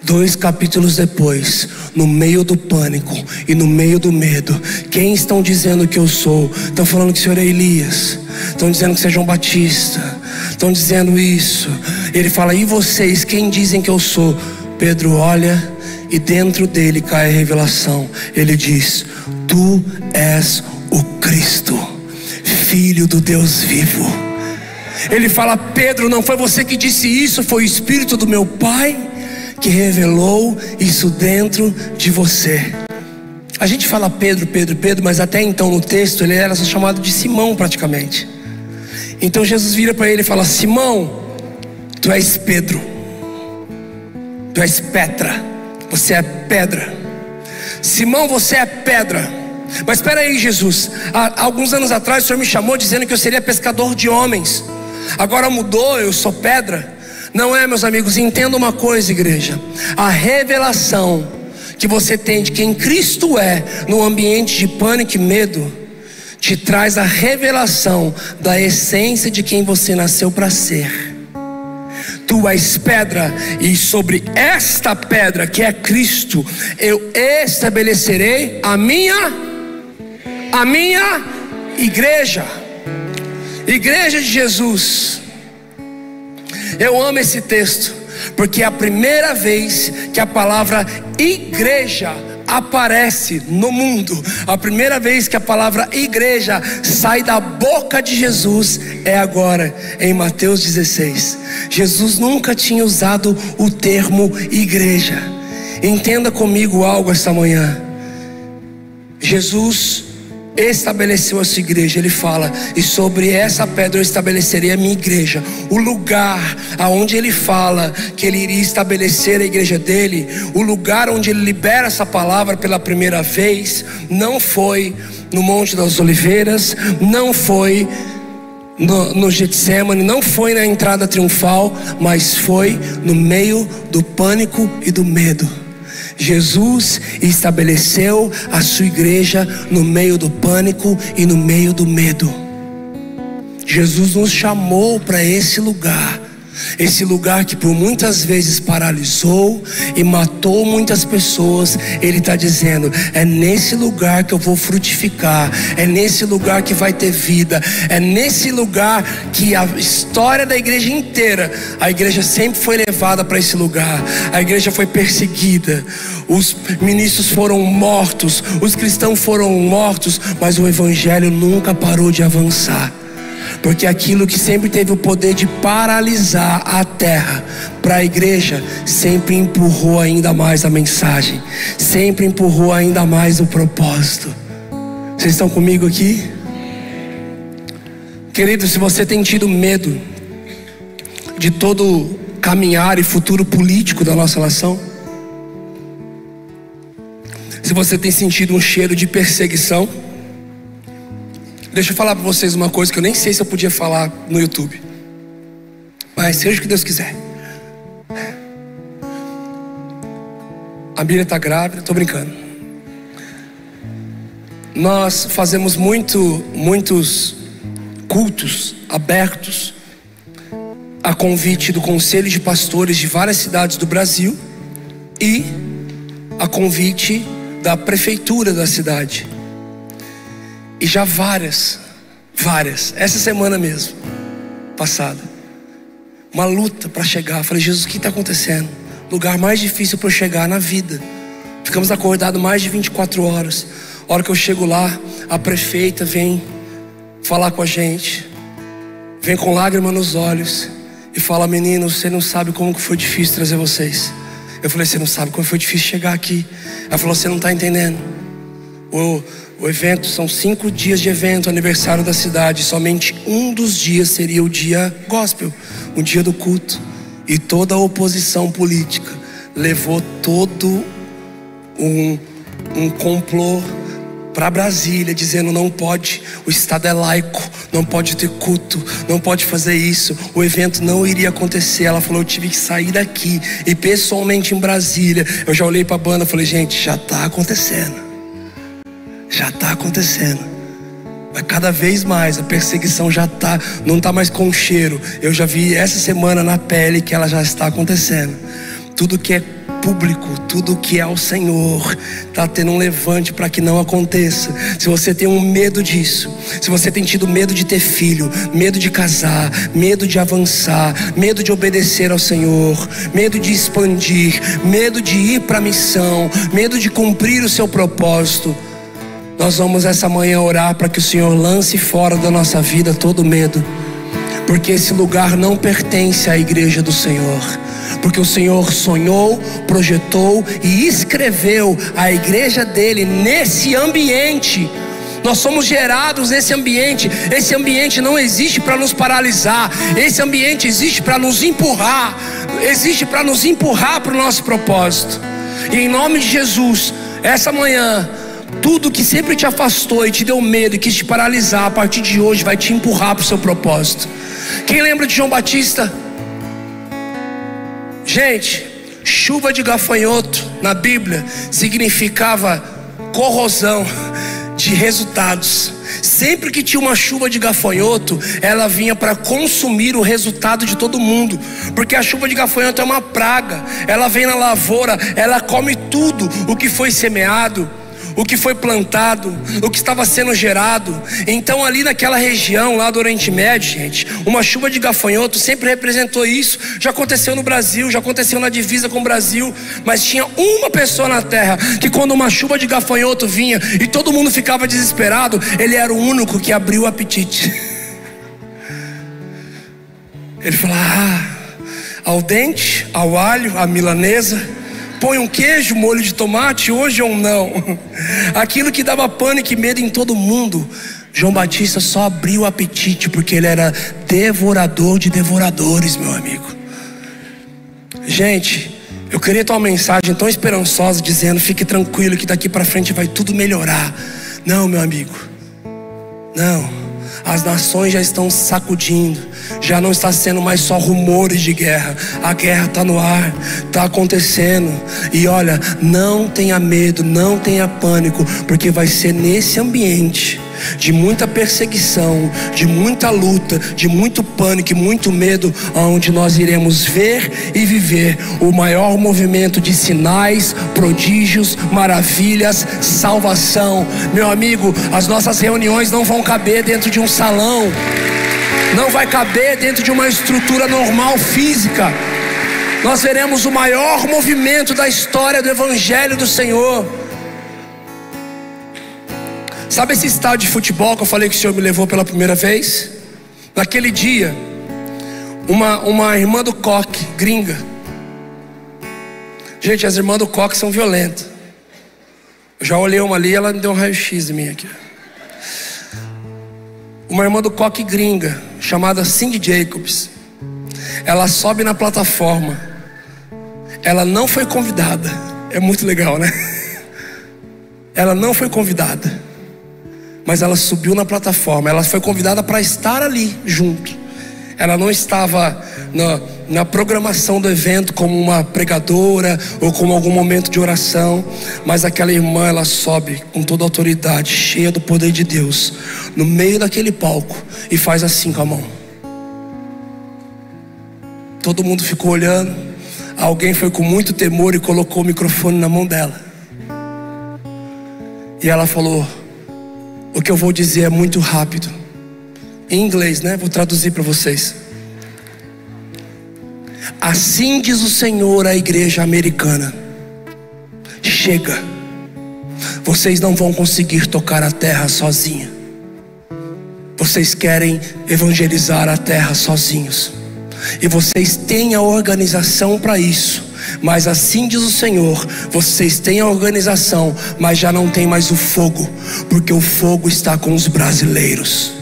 2 capítulos depois, no meio do pânico e no meio do medo, quem estão dizendo que eu sou? Estão falando que o Senhor é Elias, estão dizendo que você é João Batista, estão dizendo isso. Ele fala: e vocês, quem dizem que eu sou? Pedro olha e dentro dele cai a revelação. Ele diz: tu és o Cristo, Filho do Deus vivo. Ele fala: Pedro, não foi você que disse isso, foi o Espírito do meu Pai que revelou isso dentro de você. A gente fala Pedro, Pedro, Pedro, mas até então no texto ele era só chamado de Simão praticamente. Então Jesus vira para ele e fala: Simão, tu és Pedro, tu és Petra, você é pedra. Simão, você é pedra. Mas espera aí, Jesus, há alguns anos atrás o Senhor me chamou dizendo que eu seria pescador de homens. Agora mudou, eu sou pedra. Não é, meus amigos, entenda uma coisa, igreja: a revelação que você tem de quem Cristo é no ambiente de pânico e medo te traz a revelação da essência de quem você nasceu para ser. Tu és pedra, e sobre esta pedra que é Cristo eu estabelecerei a minha igreja. Igreja de Jesus. Eu amo esse texto, porque é a primeira vez que a palavra igreja aparece no mundo. A primeira vez que a palavra igreja sai da boca de Jesus é agora, em Mateus 16. Jesus nunca tinha usado o termo igreja. Entenda comigo algo esta manhã. Jesus estabeleceu a sua igreja. Ele fala: e sobre essa pedra eu estabelecerei a minha igreja. O lugar aonde ele fala que ele iria estabelecer a igreja dele, o lugar onde ele libera essa palavra pela primeira vez, não foi no Monte das Oliveiras, não foi no Getsemane, não foi na entrada triunfal, mas foi no meio do pânico e do medo. Jesus estabeleceu a sua igreja no meio do pânico e no meio do medo. Jesus nos chamou para esse lugar que por muitas vezes paralisou e matou muitas pessoas. Ele está dizendo: é nesse lugar que eu vou frutificar, é nesse lugar que vai ter vida, é nesse lugar que a história da igreja inteira, a igreja sempre foi levada para esse lugar. A igreja foi perseguida, os ministros foram mortos, os cristãos foram mortos, mas o evangelho nunca parou de avançar. Porque aquilo que sempre teve o poder de paralisar a terra, para a igreja sempre empurrou ainda mais a mensagem, sempre empurrou ainda mais o propósito. Vocês estão comigo aqui? Querido, se você tem tido medo de todo caminhar e futuro político da nossa nação, se você tem sentido um cheiro de perseguição, deixa eu falar para vocês uma coisa que eu nem sei se eu podia falar no YouTube, mas seja o que Deus quiser. A Bíblia está grávida, estou brincando. Nós fazemos muitos cultos abertos a convite do Conselho de Pastores de várias cidades do Brasil e a convite da prefeitura da cidade. E já várias, essa semana mesmo, passada, uma luta para chegar. Eu falei: Jesus, o que está acontecendo? Lugar mais difícil para eu chegar na vida. Ficamos acordados mais de 24 horas. A hora que eu chego lá, a prefeita vem falar com a gente, vem com lágrima nos olhos e fala: menino, você não sabe como que foi difícil trazer vocês. Eu falei: você não sabe como foi difícil chegar aqui. Ela falou: você não está entendendo. O evento, são 5 dias de evento, aniversário da cidade. Somente um dos dias seria o dia gospel, o dia do culto. E toda a oposição política levou todo um complô para Brasília, dizendo: não pode, o Estado é laico, não pode ter culto, não pode fazer isso, o evento não iria acontecer. Ela falou: eu tive que sair daqui e pessoalmente em Brasília. Eu já olhei para a banda e falei: gente, já está acontecendo, já está acontecendo. Mas cada vez mais a perseguição já está, não está mais com cheiro. Eu já vi essa semana na pele que ela já está acontecendo. Tudo que é público, tudo que é ao Senhor, está tendo um levante para que não aconteça. Se você tem um medo disso, se você tem tido medo de ter filho, medo de casar, medo de avançar, medo de obedecer ao Senhor, medo de expandir, medo de ir para a missão, medo de cumprir o seu propósito, nós vamos essa manhã orar para que o Senhor lance fora da nossa vida todo medo, porque esse lugar não pertence à igreja do Senhor. Porque o Senhor sonhou, projetou e escreveu a igreja dele nesse ambiente. Nós somos gerados nesse ambiente. Esse ambiente não existe para nos paralisar. Esse ambiente existe para nos empurrar. Existe para nos empurrar para o nosso propósito. E em nome de Jesus, essa manhã, tudo que sempre te afastou e te deu medo e quis te paralisar, a partir de hoje vai te empurrar para o seu propósito. Quem lembra de João Batista? Gente, chuva de gafanhoto na Bíblia significava corrosão de resultados. Sempre que tinha uma chuva de gafanhoto, ela vinha para consumir o resultado de todo mundo. Porque a chuva de gafanhoto é uma praga. Ela vem na lavoura, ela come tudo o que foi semeado, o que foi plantado, o que estava sendo gerado. Então ali naquela região lá do Oriente Médio, gente, uma chuva de gafanhoto sempre representou isso. Já aconteceu no Brasil, já aconteceu na divisa com o Brasil. Mas tinha uma pessoa na terra que quando uma chuva de gafanhoto vinha e todo mundo ficava desesperado, ele era o único que abriu o apetite. Ele falava: ao dente, ao alho, à milanesa, põe um queijo, molho de tomate, hoje ou não. Aquilo que dava pânico e medo em todo mundo, João Batista só abriu o apetite porque ele era devorador de devoradores, meu amigo. Gente, eu queria ter uma mensagem tão esperançosa dizendo: fique tranquilo que daqui para frente vai tudo melhorar. Não, meu amigo, não. As nações já estão sacudindo. Já não está sendo mais só rumores de guerra. A guerra está no ar, está acontecendo. E olha, não tenha medo, não tenha pânico, porque vai ser nesse ambiente de muita perseguição, de muita luta, de muito pânico e muito medo, onde nós iremos ver e viver o maior movimento de sinais, prodígios, maravilhas, salvação. Meu amigo, as nossas reuniões não vão caber dentro de um salão, não vai caber dentro de uma estrutura normal física. Nós veremos o maior movimento da história do Evangelho do Senhor. Sabe esse estádio de futebol que eu falei que o Senhor me levou pela primeira vez? Naquele dia, uma irmã do coque, gringa. Gente, as irmãs do coque são violentas. Eu já olhei uma ali, ela me deu um raio-x de mim aqui. Uma irmã do coque gringa, chamada Cindy Jacobs. Ela sobe na plataforma. Ela não foi convidada. É muito legal, né? Ela não foi convidada, mas ela subiu na plataforma. Ela foi convidada para estar ali junto. Ela não estava na programação do evento como uma pregadora ou como algum momento de oração, mas aquela irmã, ela sobe com toda a autoridade, cheia do poder de Deus, no meio daquele palco e faz assim com a mão. Todo mundo ficou olhando. Alguém foi com muito temor e colocou o microfone na mão dela. E ela falou: o que eu vou dizer é muito rápido, em inglês, né? Vou traduzir para vocês. Assim diz o Senhor à igreja americana: chega, vocês não vão conseguir tocar a terra sozinha. Vocês querem evangelizar a terra sozinhos, e vocês têm a organização para isso, mas assim diz o Senhor: vocês têm a organização, mas já não tem mais o fogo, porque o fogo está com os brasileiros.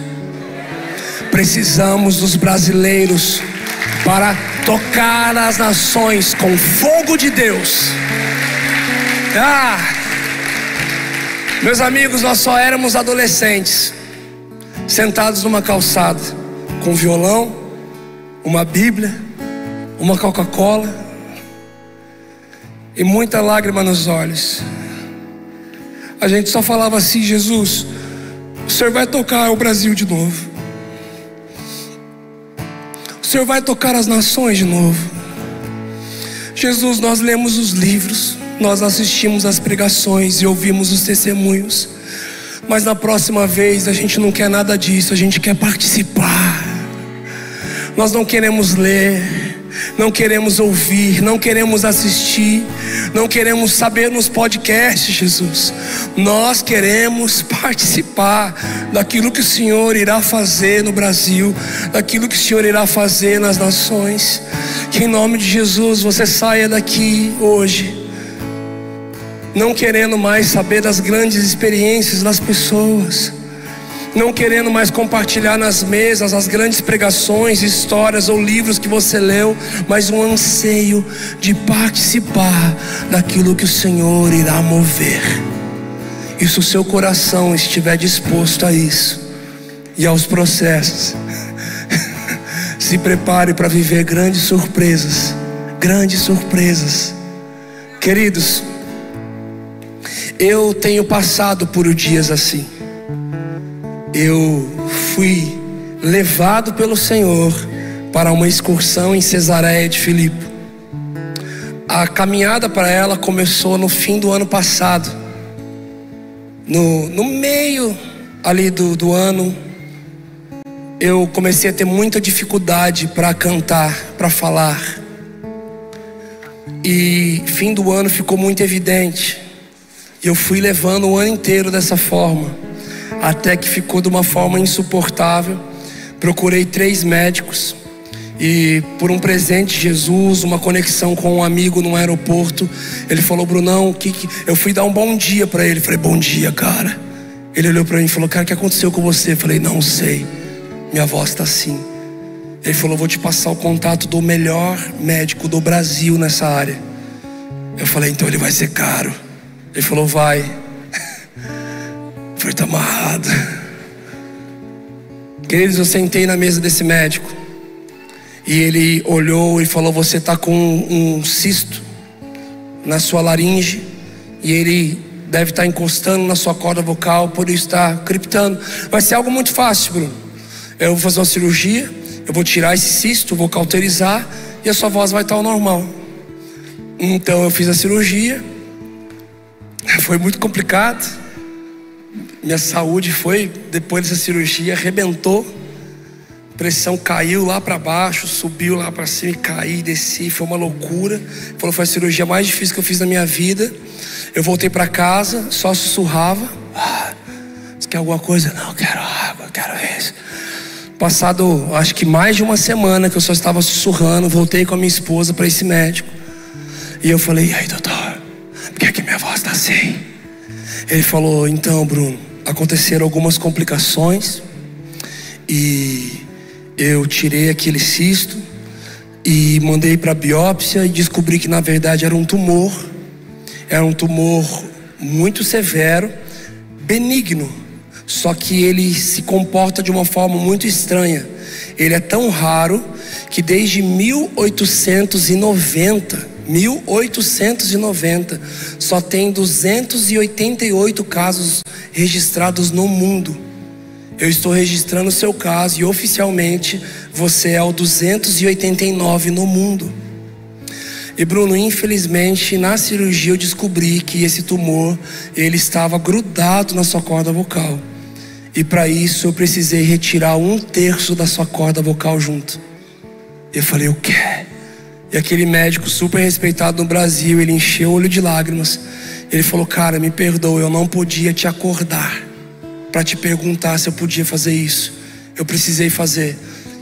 Precisamos dos brasileiros para tocar as nações com o fogo de Deus. Meus amigos, nós só éramos adolescentes, sentados numa calçada, com violão, uma Bíblia, uma Coca-Cola e muita lágrima nos olhos. A gente só falava assim: Jesus, o Senhor vai tocar o Brasil de novo, o Senhor vai tocar as nações de novo. Jesus, nós lemos os livros, nós assistimos as pregações e ouvimos os testemunhos, mas na próxima vez a gente não quer nada disso, a gente quer participar. Nós não queremos ler, não queremos ouvir, não queremos assistir, não queremos saber nos podcasts, Jesus. Nós queremos participar daquilo que o Senhor irá fazer no Brasil, daquilo que o Senhor irá fazer nas nações. Que em nome de Jesus você saia daqui hoje não querendo mais saber das grandes experiências das pessoas, não querendo mais compartilhar nas mesas as grandes pregações, histórias ou livros que você leu, mas um anseio de participar daquilo que o Senhor irá mover. E se o seu coração estiver disposto a isso e aos processos, se prepare para viver grandes surpresas. Grandes surpresas. Queridos, eu tenho passado por dias assim. Eu fui levado pelo Senhor para uma excursão em Cesareia de Filipe. A caminhada para ela começou no fim do ano passado. No meio ali do ano, eu comecei a ter muita dificuldade para cantar, para falar. E fim do ano ficou muito evidente. E eu fui levando o ano inteiro dessa forma, até que ficou de uma forma insuportável. Procurei 3 médicos e, por um presente de Jesus, uma conexão com um amigo no aeroporto, ele falou: Brunão, eu fui dar um bom dia para ele. Falei: bom dia, cara. Ele olhou para mim e falou: cara, o que aconteceu com você? Eu falei: não sei, minha voz está assim. Ele falou: vou te passar o contato do melhor médico do Brasil nessa área. Eu falei: então ele vai ser caro. Ele falou: vai. Eu falei: tá amarrado. Queridos, eu sentei na mesa desse médico e ele olhou e falou: você está com um cisto na sua laringe e ele deve estar encostando na sua corda vocal, por isso está criptando. Vai ser algo muito fácil, Bruno. Eu vou fazer uma cirurgia, eu vou tirar esse cisto, vou cauterizar e a sua voz vai estar ao normal. Então eu fiz a cirurgia. Foi muito complicado. Minha saúde foi, depois dessa cirurgia, arrebentou. A pressão caiu lá para baixo, subiu lá para cima e caí, desci, foi uma loucura. Falou: foi a cirurgia mais difícil que eu fiz na minha vida. Eu voltei para casa, só sussurrava: você quer alguma coisa? Não, eu quero água, eu quero isso. Passado, acho que mais de uma semana que eu só estava sussurrando, voltei com a minha esposa para esse médico. E eu falei: e aí, doutor, por que é que minha voz está assim? Ele falou: então, Bruno, aconteceram algumas complicações e eu tirei aquele cisto e mandei para biópsia e descobri que na verdade era um tumor. Era um tumor muito severo, benigno, só que ele se comporta de uma forma muito estranha. Ele é tão raro que desde 1890, só tem 288 casos registrados no mundo. Eu estou registrando o seu caso e oficialmente você é o 289 no mundo. E Bruno, infelizmente na cirurgia eu descobri que esse tumor, ele estava grudado na sua corda vocal. E para isso eu precisei retirar 1/3 da sua corda vocal junto. Eu falei, o quê? E aquele médico super respeitado no Brasil, ele encheu o olho de lágrimas. Ele falou, cara, me perdoa, eu não podia te acordar para te perguntar se eu podia fazer isso. Eu precisei fazer.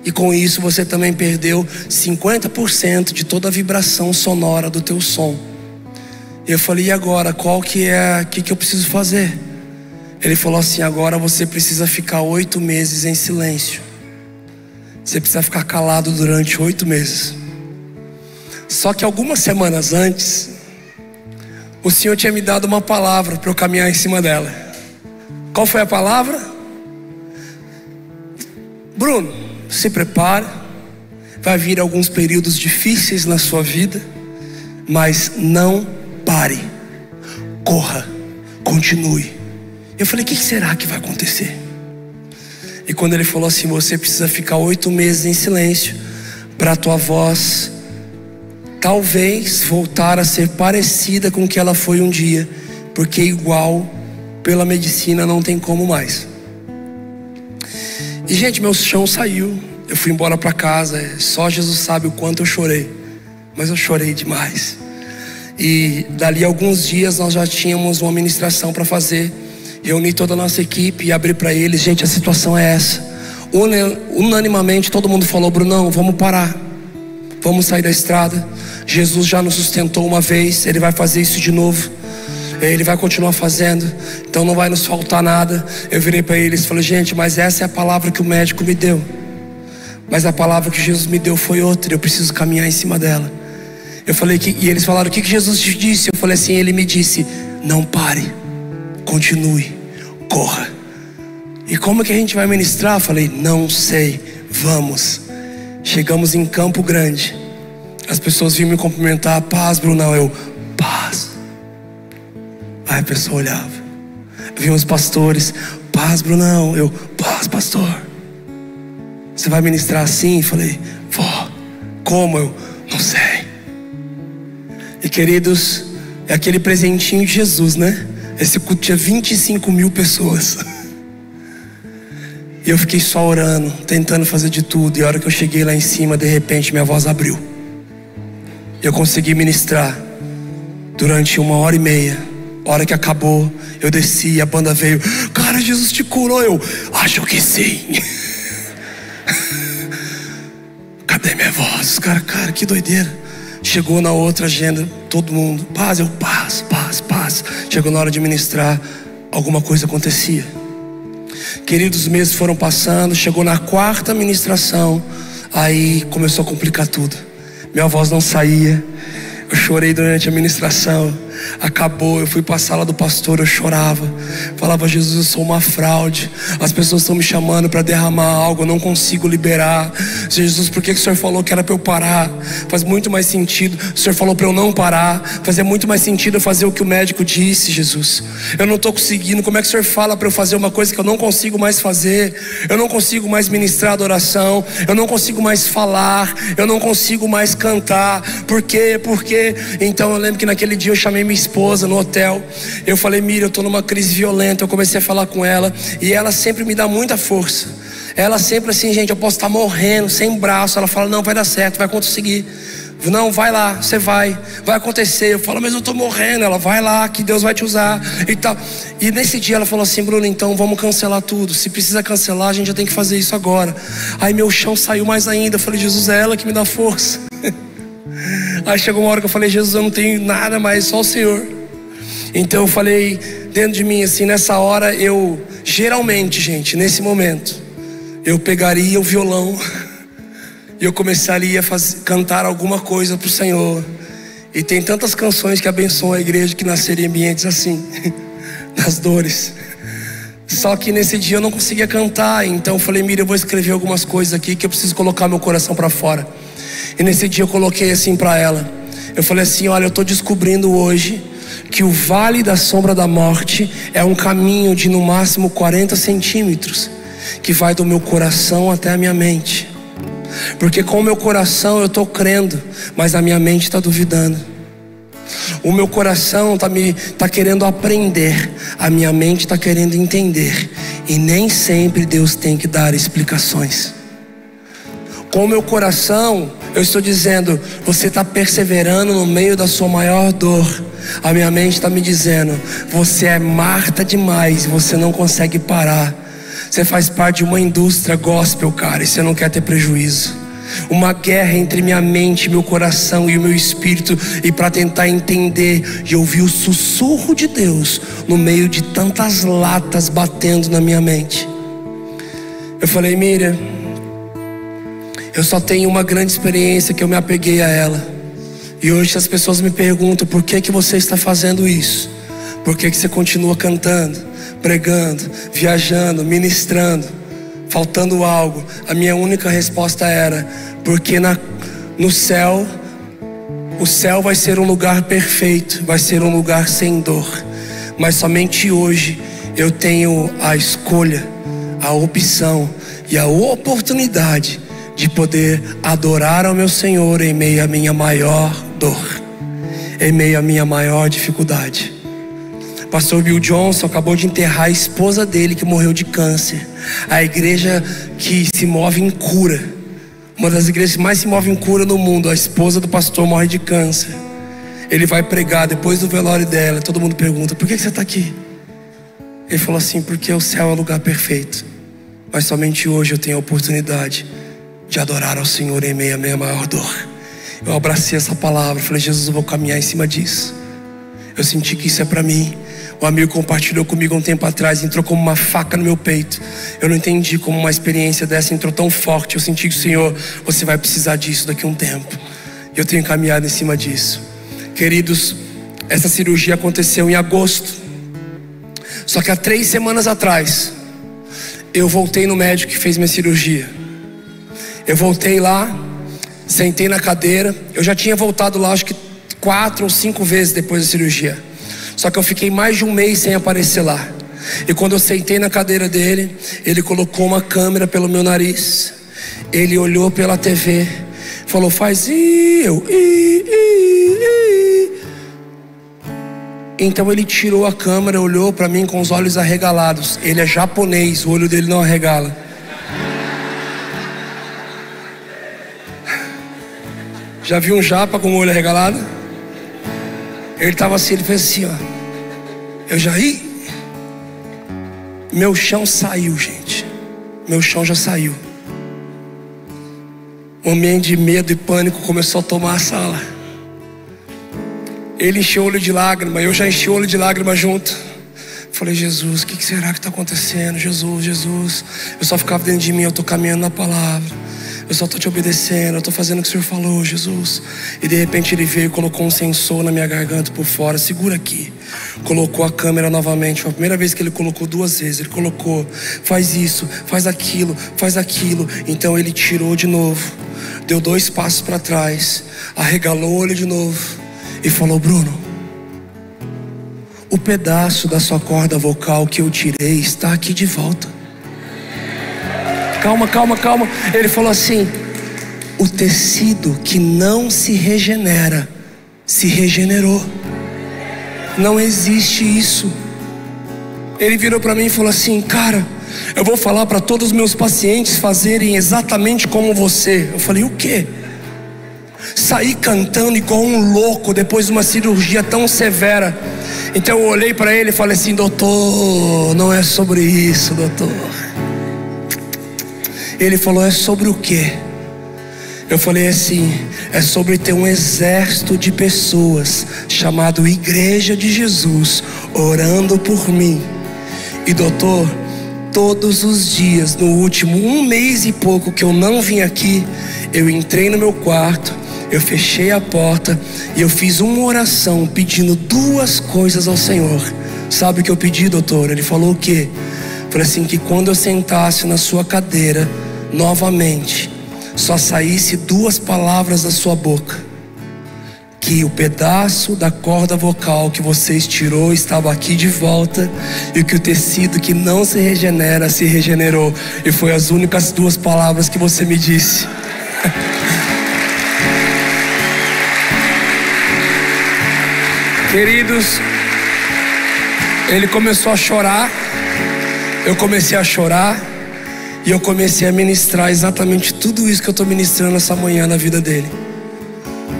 E com isso você também perdeu 50% de toda a vibração sonora do teu som. E eu falei, e agora? O que eu preciso fazer? Ele falou assim, agora você precisa ficar 8 meses em silêncio. Você precisa ficar calado durante 8 meses. Só que algumas semanas antes, o Senhor tinha me dado uma palavra para eu caminhar em cima dela. Qual foi a palavra? Bruno, se prepare. Vai vir alguns períodos difíceis na sua vida, mas não pare. Corra, continue. Eu falei, o que será que vai acontecer? E quando ele falou assim, você precisa ficar 8 meses em silêncio para a tua voz talvez voltar a ser parecida com o que ela foi um dia, porque igual pela medicina não tem como mais. E gente, meu chão saiu. Eu fui embora para casa. Só Jesus sabe o quanto eu chorei, mas eu chorei demais. E dali a alguns dias nós já tínhamos uma ministração para fazer. Reuni toda a nossa equipe e abri para eles, gente, a situação é essa. Unanimamente todo mundo falou, Brunão, vamos parar, vamos sair da estrada. Jesus já nos sustentou uma vez, Ele vai fazer isso de novo, Ele vai continuar fazendo, então não vai nos faltar nada. Eu virei para eles e falei, gente, mas essa é a palavra que o médico me deu, mas a palavra que Jesus me deu foi outra, eu preciso caminhar em cima dela. Eu falei e eles falaram, o que Jesus te disse? Eu falei assim, Ele me disse, não pare, continue, corra. E como que a gente vai ministrar? Eu falei, não sei, vamos. Chegamos em Campo Grande. As pessoas vinham me cumprimentar, paz, Brunão. Eu, paz. Aí a pessoa olhava. Vinham os pastores, paz, Brunão. Eu, paz, pastor. Você vai ministrar assim? Eu falei, vó. Como? Eu, não sei. E queridos, é aquele presentinho de Jesus, né? Esse culto tinha 25 mil pessoas. E eu fiquei só orando, tentando fazer de tudo. E a hora que eu cheguei lá em cima, de repente minha voz abriu. Eu consegui ministrar durante 1h30. A hora que acabou, eu desci e a banda veio. Cara, Jesus te curou. Eu, acho que sim. Cadê minha voz? Cara, que doideira. Chegou na outra agenda, todo mundo, paz, eu, paz. Chegou na hora de ministrar, alguma coisa acontecia. Queridos, os meses foram passando, chegou na 4ª ministração, aí começou a complicar tudo. Minha voz não saía, eu chorei durante a ministração. Acabou, eu fui para a sala do pastor, eu chorava. Falava, Jesus, eu sou uma fraude. As pessoas estão me chamando para derramar algo, eu não consigo liberar. Jesus, por que o Senhor falou que era para eu parar? Faz muito mais sentido. O Senhor falou para eu não parar. Fazia muito mais sentido eu fazer o que o médico disse, Jesus. Eu não estou conseguindo. Como é que o Senhor fala para eu fazer uma coisa que eu não consigo mais fazer? Eu não consigo mais ministrar adoração. Eu não consigo mais falar. Eu não consigo mais cantar. Por quê? Então eu lembro que naquele dia eu chamei minha esposa no hotel. Eu falei, Miriam, eu estou numa crise violenta. Eu comecei a falar com ela e ela sempre me dá muita força. Ela sempre assim, gente, eu posso estar morrendo, sem braço. Ela fala, não, vai dar certo, vai conseguir. Não, vai lá, você vai acontecer. Eu falo, mas eu estou morrendo. Ela, vai lá, que Deus vai te usar e tal. E nesse dia ela falou assim, Bruno, então vamos cancelar tudo. Se precisa cancelar, a gente já tem que fazer isso agora. Aí meu chão saiu mais ainda. Eu falei, Jesus, é ela que me dá força. Aí chegou uma hora que eu falei, Jesus, eu não tenho nada mais, só o Senhor. Então eu falei dentro de mim assim, nessa hora eu, geralmente, gente, nesse momento, eu pegaria o violão e eu começaria a cantar alguma coisa para o Senhor. E tem tantas canções que abençoam a igreja que nasceram em ambientes assim, nas dores. Só que nesse dia eu não conseguia cantar. Então eu falei, Miriam, eu vou escrever algumas coisas aqui que eu preciso colocar meu coração para fora. E nesse dia eu coloquei assim para ela. Eu falei assim, olha, eu estou descobrindo hoje que o vale da sombra da morte é um caminho de no máximo 40 centímetros, que vai do meu coração até a minha mente. Porque com o meu coração eu estou crendo, mas a minha mente está duvidando. O meu coração está querendo aprender, a minha mente está querendo entender. E nem sempre Deus tem que dar explicações. Com o meu coração eu estou dizendo, você está perseverando no meio da sua maior dor. A minha mente está me dizendo, você é Marta demais, você não consegue parar. Você faz parte de uma indústria gospel, cara, e você não quer ter prejuízo. Uma guerra entre minha mente, meu coração e o meu espírito, e para tentar entender e ouvir o sussurro de Deus no meio de tantas latas batendo na minha mente. Eu falei, Miriam, eu só tenho uma grande experiência que eu me apeguei a ela. E hoje as pessoas me perguntam, por que você está fazendo isso? Por que você continua cantando, pregando, viajando, ministrando, faltando algo? A minha única resposta era, porque no céu, o céu vai ser um lugar perfeito, vai ser um lugar sem dor. Mas somente hoje eu tenho a escolha, a opção e a oportunidade de poder adorar ao meu Senhor em meio à minha maior dor, em meio à minha maior dificuldade. Pastor Bill Johnson acabou de enterrar a esposa dele, que morreu de câncer. A igreja que se move em cura, uma das igrejas que mais se move em cura no mundo, a esposa do pastor morre de câncer. Ele vai pregar depois do velório dela. Todo mundo pergunta, por que você está aqui? Ele falou assim, porque o céu é o lugar perfeito, mas somente hoje eu tenho a oportunidade de adorar ao Senhor em meio à minha maior dor. Eu abracei essa palavra, falei, Jesus, eu vou caminhar em cima disso. Eu senti que isso é para mim. Um amigo compartilhou comigo um tempo atrás, entrou como uma faca no meu peito. Eu não entendi como uma experiência dessa entrou tão forte. Eu senti que o Senhor, você vai precisar disso daqui a um tempo. E eu tenho caminhado em cima disso. Queridos, essa cirurgia aconteceu em agosto. Só que há 3 semanas atrás eu voltei no médico que fez minha cirurgia. Eu voltei lá, sentei na cadeira. Eu já tinha voltado lá acho que 4 ou 5 vezes depois da cirurgia. Só que eu fiquei mais de um mês sem aparecer lá. E quando eu sentei na cadeira dele, ele colocou uma câmera pelo meu nariz. Ele olhou pela TV, falou, faz eu. Então ele tirou a câmera, olhou para mim com os olhos arregalados. Ele é japonês, o olho dele não arregala. Já viu um japa com o olho arregalado? Ele estava assim, ele fez assim, ó. Eu já ri. Meu chão saiu, gente. Meu chão já saiu. Um ambiente de medo e pânico começou a tomar a sala. Ele encheu o olho de lágrima, eu já enchi o olho de lágrima junto. Falei, Jesus, o que será que está acontecendo? Jesus, Jesus. Eu só ficava dentro de mim, eu estou caminhando na palavra. Eu só estou te obedecendo, eu estou fazendo o que o Senhor falou, Jesus. E de repente ele veio e colocou um sensor na minha garganta por fora. Segura aqui. Colocou a câmera novamente. Foi a primeira vez que ele colocou 2 vezes. Ele colocou, faz isso, faz aquilo, faz aquilo. Então ele tirou de novo. Deu 2 passos para trás. Arregalou o olho de novo. E falou, Bruno, o pedaço da sua corda vocal que eu tirei está aqui de volta. Calma, calma, calma. Ele falou assim, o tecido que não se regenera, se regenerou. Não existe isso. Ele virou para mim e falou assim, cara, eu vou falar para todos os meus pacientes fazerem exatamente como você. Eu falei, o quê? Saí cantando igual um louco depois de uma cirurgia tão severa. Então eu olhei para ele e falei assim, doutor, não é sobre isso, doutor. Ele falou, é sobre o quê? Eu falei assim, é sobre ter um exército de pessoas chamado Igreja de Jesus orando por mim. E doutor, todos os dias, no último 1 mês e pouco que eu não vim aqui, eu entrei no meu quarto, eu fechei a porta e eu fiz uma oração pedindo 2 coisas ao Senhor. Sabe o que eu pedi, doutor? Ele falou o quê? Falei assim, que quando eu sentasse na sua cadeira novamente, só saísse 2 palavras da sua boca: que o pedaço da corda vocal que você estirou estava aqui de volta, e que o tecido que não se regenera se regenerou. E foi as únicas 2 palavras que você me disse. Queridos, ele começou a chorar, eu comecei a chorar, e eu comecei a ministrar exatamente tudo isso que eu estou ministrando essa manhã na vida dele.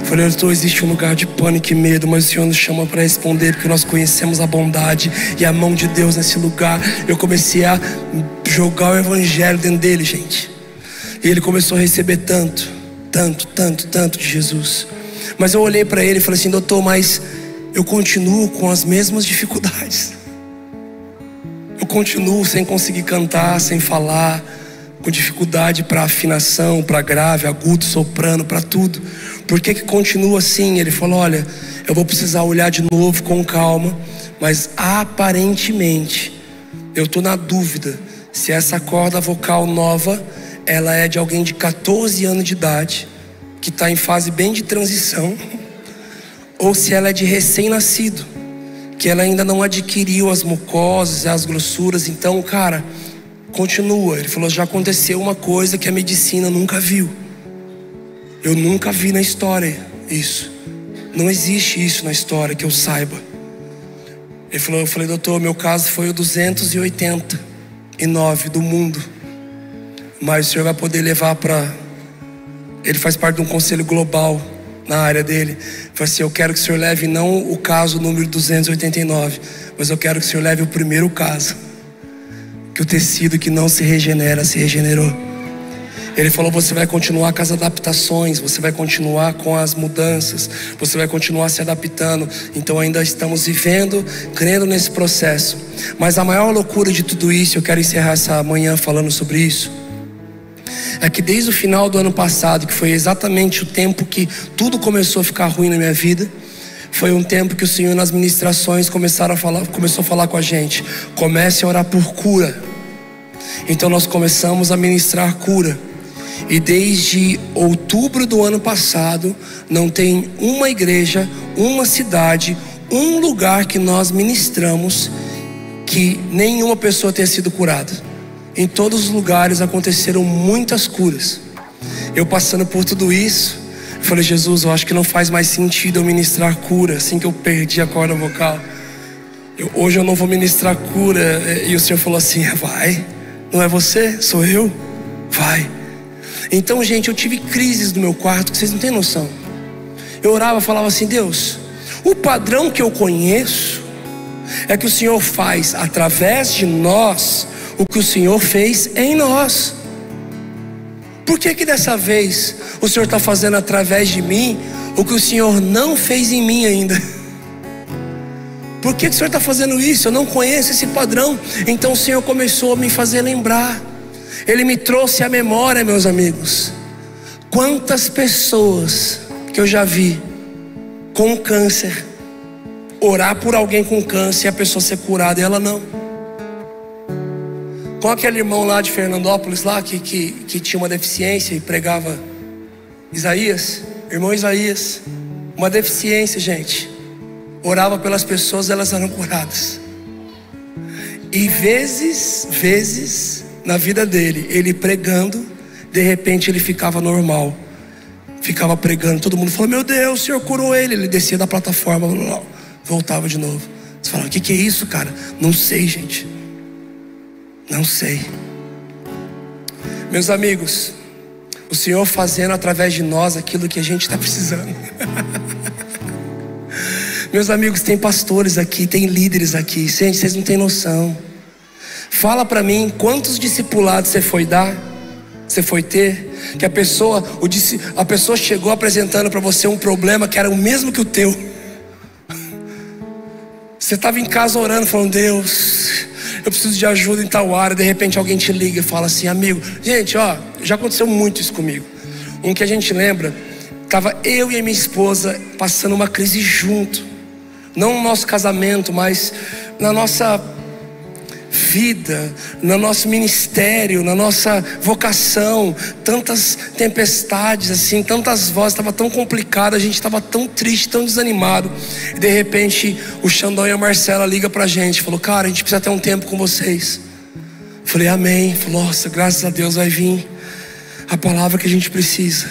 Falei, existe um lugar de pânico e medo, mas o Senhor nos chama para responder, porque nós conhecemos a bondade e a mão de Deus nesse lugar. Eu comecei a jogar o evangelho dentro dele, gente. E ele começou a receber tanto de Jesus. Mas eu olhei para ele e falei assim, doutor, mas eu continuo com as mesmas dificuldades. Eu continuo sem conseguir cantar, sem falar, com dificuldade para afinação, para grave, agudo, soprano, para tudo. Por que continua assim? Ele falou, olha, eu vou precisar olhar de novo com calma, mas aparentemente eu estou na dúvida se essa corda vocal nova, ela é de alguém de 14 anos de idade, que está em fase bem de transição, ou se ela é de recém-nascido, que ela ainda não adquiriu as mucosas, as grossuras. Então, cara, continua. Ele falou, já aconteceu uma coisa que a medicina nunca viu. Eu nunca vi na história isso. Não existe isso na história que eu saiba. Ele falou, eu falei, doutor, meu caso foi o 289 do mundo, mas o senhor vai poder levar para... Ele faz parte de um conselho global na área dele. Ele falou assim, eu quero que o senhor leve não o caso número 289, mas eu quero que o senhor leve o primeiro caso, que o tecido que não se regenera se regenerou. Ele falou, você vai continuar com as adaptações, você vai continuar com as mudanças, você vai continuar se adaptando. Então ainda estamos vivendo, crendo nesse processo. Mas a maior loucura de tudo isso, eu quero encerrar essa manhã falando sobre isso, é que desde o final do ano passado, que foi exatamente o tempo que tudo começou a ficar ruim na minha vida, foi um tempo que o Senhor nas ministrações começou a falar com a gente, comece a orar por cura. Então nós começamos a ministrar cura. E desde outubro do ano passado, não tem uma igreja, uma cidade, um lugar que nós ministramos que nenhuma pessoa tenha sido curada. Em todos os lugares aconteceram muitas curas. Eu passando por tudo isso, eu falei, Jesus, eu acho que não faz mais sentido eu ministrar cura, assim que eu perdi a corda vocal. Hoje eu não vou ministrar cura. E o Senhor falou assim, vai, não é você, sou eu, vai. Então, gente, eu tive crises no meu quarto que vocês não têm noção. Eu orava, falava assim, Deus, o padrão que eu conheço é que o Senhor faz através de nós o que o Senhor fez em nós. Por que dessa vez o Senhor está fazendo através de mim o que o Senhor não fez em mim ainda? Por que o Senhor está fazendo isso? Eu não conheço esse padrão. Então o Senhor começou a me fazer lembrar. Ele me trouxe à memória, meus amigos, quantas pessoas que eu já vi com câncer, orar por alguém com câncer e a pessoa ser curada e ela não. Com aquele irmão lá de Fernandópolis lá que tinha uma deficiência e pregava Isaías, irmão Isaías, uma deficiência, gente, orava pelas pessoas, elas eram curadas. E vezes na vida dele, ele pregando, de repente ele ficava normal, ficava pregando, todo mundo falou, meu Deus, o Senhor curou ele. Ele descia da plataforma, voltava de novo. Você fala, o que é isso, cara? Não sei, gente, não sei. Meus amigos, o Senhor fazendo através de nós aquilo que a gente está precisando. Meus amigos, tem pastores aqui, tem líderes aqui, gente, vocês não têm noção. Fala para mim, quantos discipulados você foi dar, você foi ter, que a pessoa chegou apresentando para você um problema que era o mesmo que o teu. Você estava em casa orando, falando, Deus, eu preciso de ajuda em tal área. De repente alguém te liga e fala assim, amigo, gente, ó, já aconteceu muito isso comigo. Um que a gente lembra, estava eu e a minha esposa passando uma crise junto. Não no nosso casamento, mas na nossa vida, no nosso ministério, na nossa vocação, tantas tempestades assim, tantas vozes, estava tão complicado, a gente estava tão triste, tão desanimado. E de repente o Xandão e a Marcela ligam pra gente, falou: cara, a gente precisa ter um tempo com vocês. Falei: amém. Falou: nossa, graças a Deus vai vir a palavra que a gente precisa.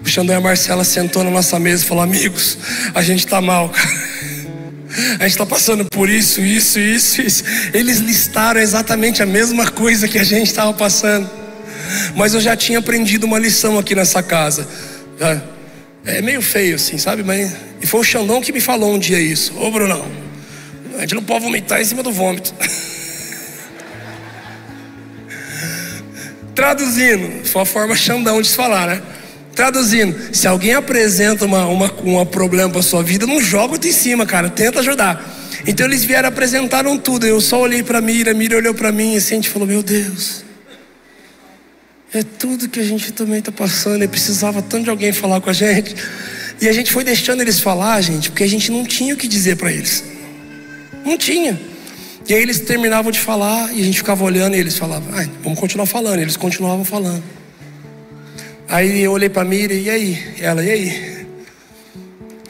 O Xandão e a Marcela sentou na nossa mesa e falou: amigos, a gente tá mal, cara. A gente está passando por isso. Eles listaram exatamente a mesma coisa que a gente estava passando. Mas eu já tinha aprendido uma lição aqui nessa casa. É meio feio assim, sabe? E foi o Xandão que me falou um dia isso. Ô Brunão, a gente não pode vomitar em cima do vômito. Traduzindo, foi a forma Xandão de se falar, né? Traduzindo, se alguém apresenta um problema para sua vida, não joga em cima, cara, tenta ajudar. Então eles vieram, apresentaram tudo. Eu só olhei para a Mira olhou para mim, assim, a gente falou: meu Deus, é tudo que a gente também está passando. E precisava tanto de alguém falar com a gente. E a gente foi deixando eles falar, gente, porque a gente não tinha o que dizer para eles. Não tinha. E aí eles terminavam de falar e a gente ficava olhando e eles falavam: vamos continuar falando. E eles continuavam falando. Aí eu olhei para a Miriam: e aí? Ela: e aí?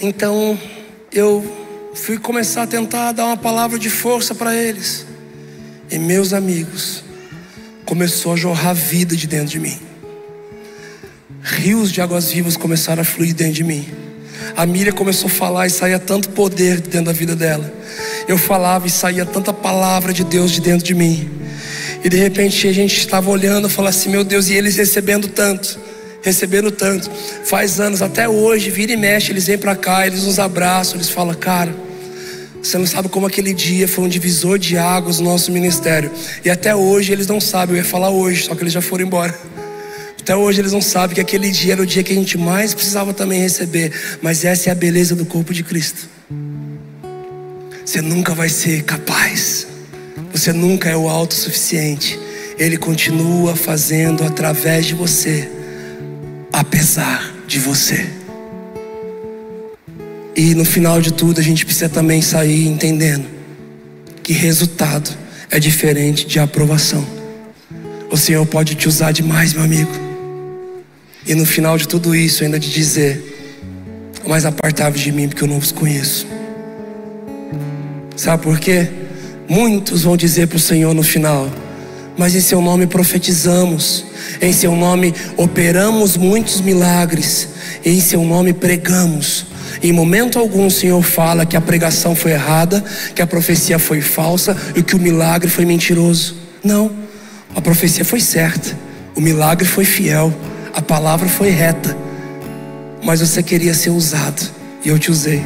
Então eu fui começar a tentar dar uma palavra de força para eles. E meus amigos, começou a jorrar vida de dentro de mim. Rios de águas vivas começaram a fluir dentro de mim. A Miriam começou a falar e saía tanto poder de dentro da vida dela. Eu falava e saía tanta palavra de Deus de dentro de mim. E de repente a gente estava olhando e falava assim: meu Deus, e eles recebendo tanto. Faz anos, até hoje, vira e mexe, eles vêm pra cá, eles nos abraçam, eles falam: cara, você não sabe como aquele dia foi um divisor de águas no nosso ministério. E até hoje eles não sabem, eu ia falar hoje, só que eles já foram embora. Até hoje eles não sabem que aquele dia era o dia que a gente mais precisava também receber. Mas essa é a beleza do corpo de Cristo. Você nunca vai ser capaz, você nunca é o autossuficiente. Ele continua fazendo através de você, apesar de você. E no final de tudo a gente precisa também sair entendendo que resultado é diferente de aprovação. O Senhor pode te usar demais, meu amigo, e no final de tudo isso ainda te dizer: mas apartai-vos de mim, porque eu não vos conheço. Sabe por quê? Muitos vão dizer para o Senhor no final: mas em seu nome profetizamos, em seu nome operamos muitos milagres, em seu nome pregamos. Em momento algum o Senhor fala que a pregação foi errada, que a profecia foi falsa e que o milagre foi mentiroso. Não, a profecia foi certa, o milagre foi fiel, a palavra foi reta. Mas você queria ser usado e eu te usei.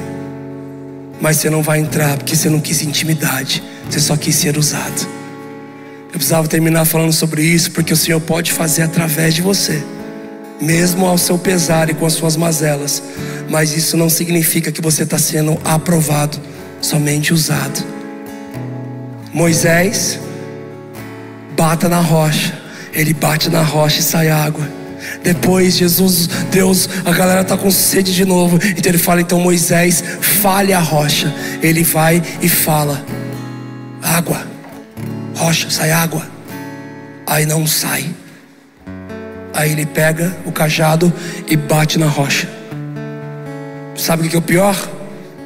Mas você não vai entrar porque você não quis intimidade, você só quis ser usado. Eu precisava terminar falando sobre isso, porque o Senhor pode fazer através de você, mesmo ao seu pesar e com as suas mazelas. Mas isso não significa que você está sendo aprovado, somente usado. Moisés, bata na rocha. Ele bate na rocha e sai água. Depois Deus, a galera está com sede de novo. Então ele fala: então Moisés, fale a rocha. Ele vai e fala: água, rocha, sai água. Aí não sai. Aí ele pega o cajado e bate na rocha. Sabe o que é o pior?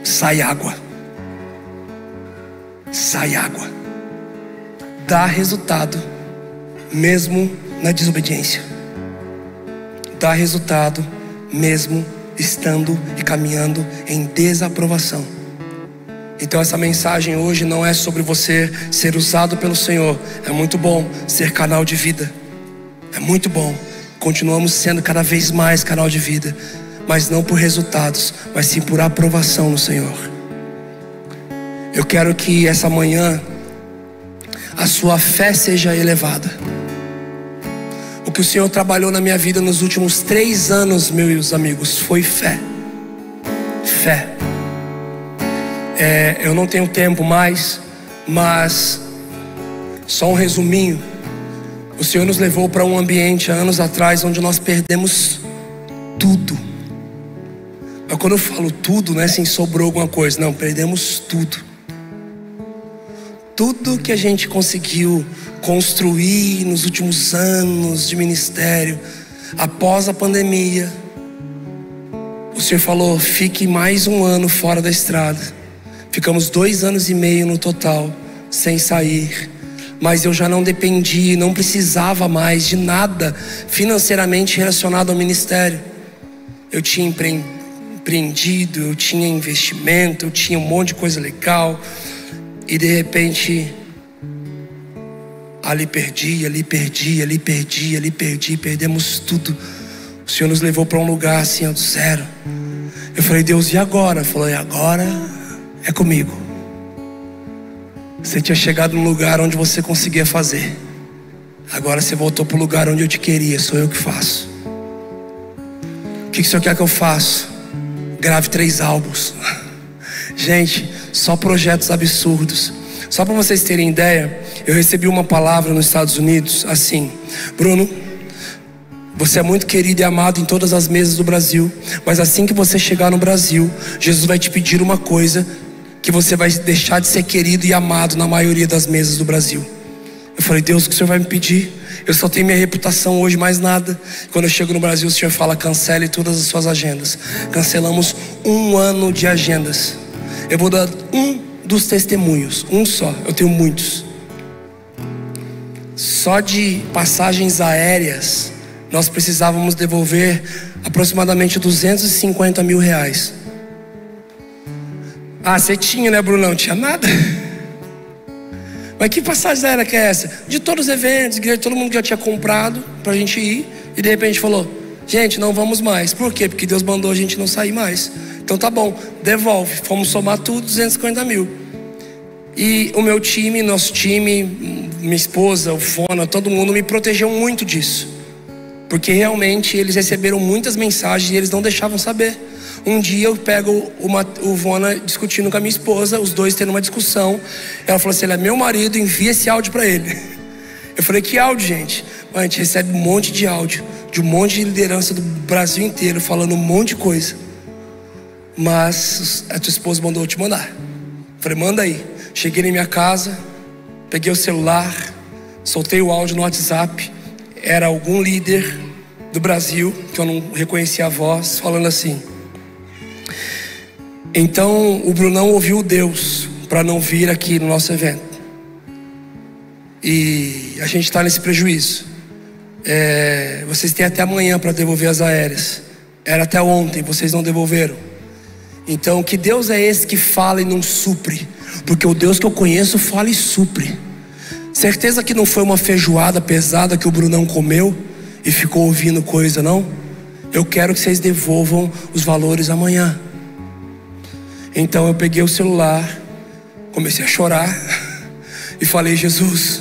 Sai água. Sai água. Dá resultado mesmo na desobediência. Dá resultado mesmo estando e caminhando em desaprovação. Então essa mensagem hoje não é sobre você ser usado pelo Senhor. É muito bom ser canal de vida, é muito bom. Continuamos sendo cada vez mais canal de vida, mas não por resultados, mas sim por aprovação no Senhor. Eu quero que essa manhã a sua fé seja elevada. O que o Senhor trabalhou na minha vida nos últimos 3 anos, meus amigos, foi fé. Fé. Eu não tenho tempo mais, mas só um resuminho. O Senhor nos levou para um ambiente há anos atrás onde nós perdemos tudo. Mas quando eu falo tudo, não é assim sobrou alguma coisa, não, perdemos tudo. tudo que a gente conseguiu construir nos últimos anos de ministério, após a pandemia, o Senhor falou: fique mais um ano fora da estrada. Ficamos 2 anos e meio no total, sem sair. Mas eu já não dependia, não precisava mais de nada financeiramente relacionado ao ministério. Eu tinha empreendido, eu tinha investimento, eu tinha um monte de coisa legal. E de repente, ali perdi, perdemos tudo. O Senhor nos levou para um lugar assim, do zero. Eu falei: Deus, e agora? Ele falou: e agora é comigo. Você tinha chegado no lugar onde você conseguia fazer. Agora você voltou para o lugar onde eu te queria. Sou eu que faço. O que o Senhor quer que eu faça? Grave 3 álbuns. Gente, só projetos absurdos. Só para vocês terem ideia, eu recebi uma palavra nos Estados Unidos assim: Bruno, você é muito querido e amado em todas as mesas do Brasil, mas assim que você chegar no Brasil, Jesus vai te pedir uma coisa, que você vai deixar de ser querido e amado na maioria das mesas do Brasil. Eu falei: Deus, o que o Senhor vai me pedir? Eu só tenho minha reputação hoje, mais nada. Quando eu chego no Brasil, o Senhor fala: cancele todas as suas agendas. Cancelamos 1 ano de agendas. Eu vou dar um dos testemunhos, um só, eu tenho muitos. Só de passagens aéreas nós precisávamos devolver aproximadamente 250 mil reais. Ah, você tinha, né, Bruno? Não tinha nada. Mas que passagem aérea que é essa? De todos os eventos, igreja, todo mundo já tinha comprado pra gente ir. E de repente falou: gente, não vamos mais. Por quê? Porque Deus mandou a gente não sair mais. Então tá bom, devolve. Fomos somar tudo, 250 mil. E o meu time, nosso time, minha esposa, o Fona, todo mundo me protegeu muito disso. Porque realmente eles receberam muitas mensagens e eles não deixavam saber. Um dia eu pego o Vona discutindo com a minha esposa, os dois tendo uma discussão. Ela falou assim: ele é meu marido, envia esse áudio para ele. Eu falei: que áudio, gente? A gente recebe um monte de áudio, de um monte de liderança do Brasil inteiro, falando um monte de coisa. Mas a tua esposa mandou eu te mandar. Eu falei: manda aí. Cheguei na minha casa, peguei o celular, soltei o áudio no WhatsApp. Era algum líder do Brasil, que eu não reconhecia a voz, falando assim: então o Brunão ouviu Deus para não vir aqui no nosso evento. E a gente está nesse prejuízo. Vocês têm até amanhã para devolver as aéreas. Era até ontem, vocês não devolveram. Então, que Deus é esse que fala e não supre? Porque o Deus que eu conheço fala e supre. Certeza que não foi uma feijoada pesada que o Brunão comeu e ficou ouvindo coisa, não? Eu quero que vocês devolvam os valores amanhã. Então eu peguei o celular, comecei a chorar e falei: Jesus,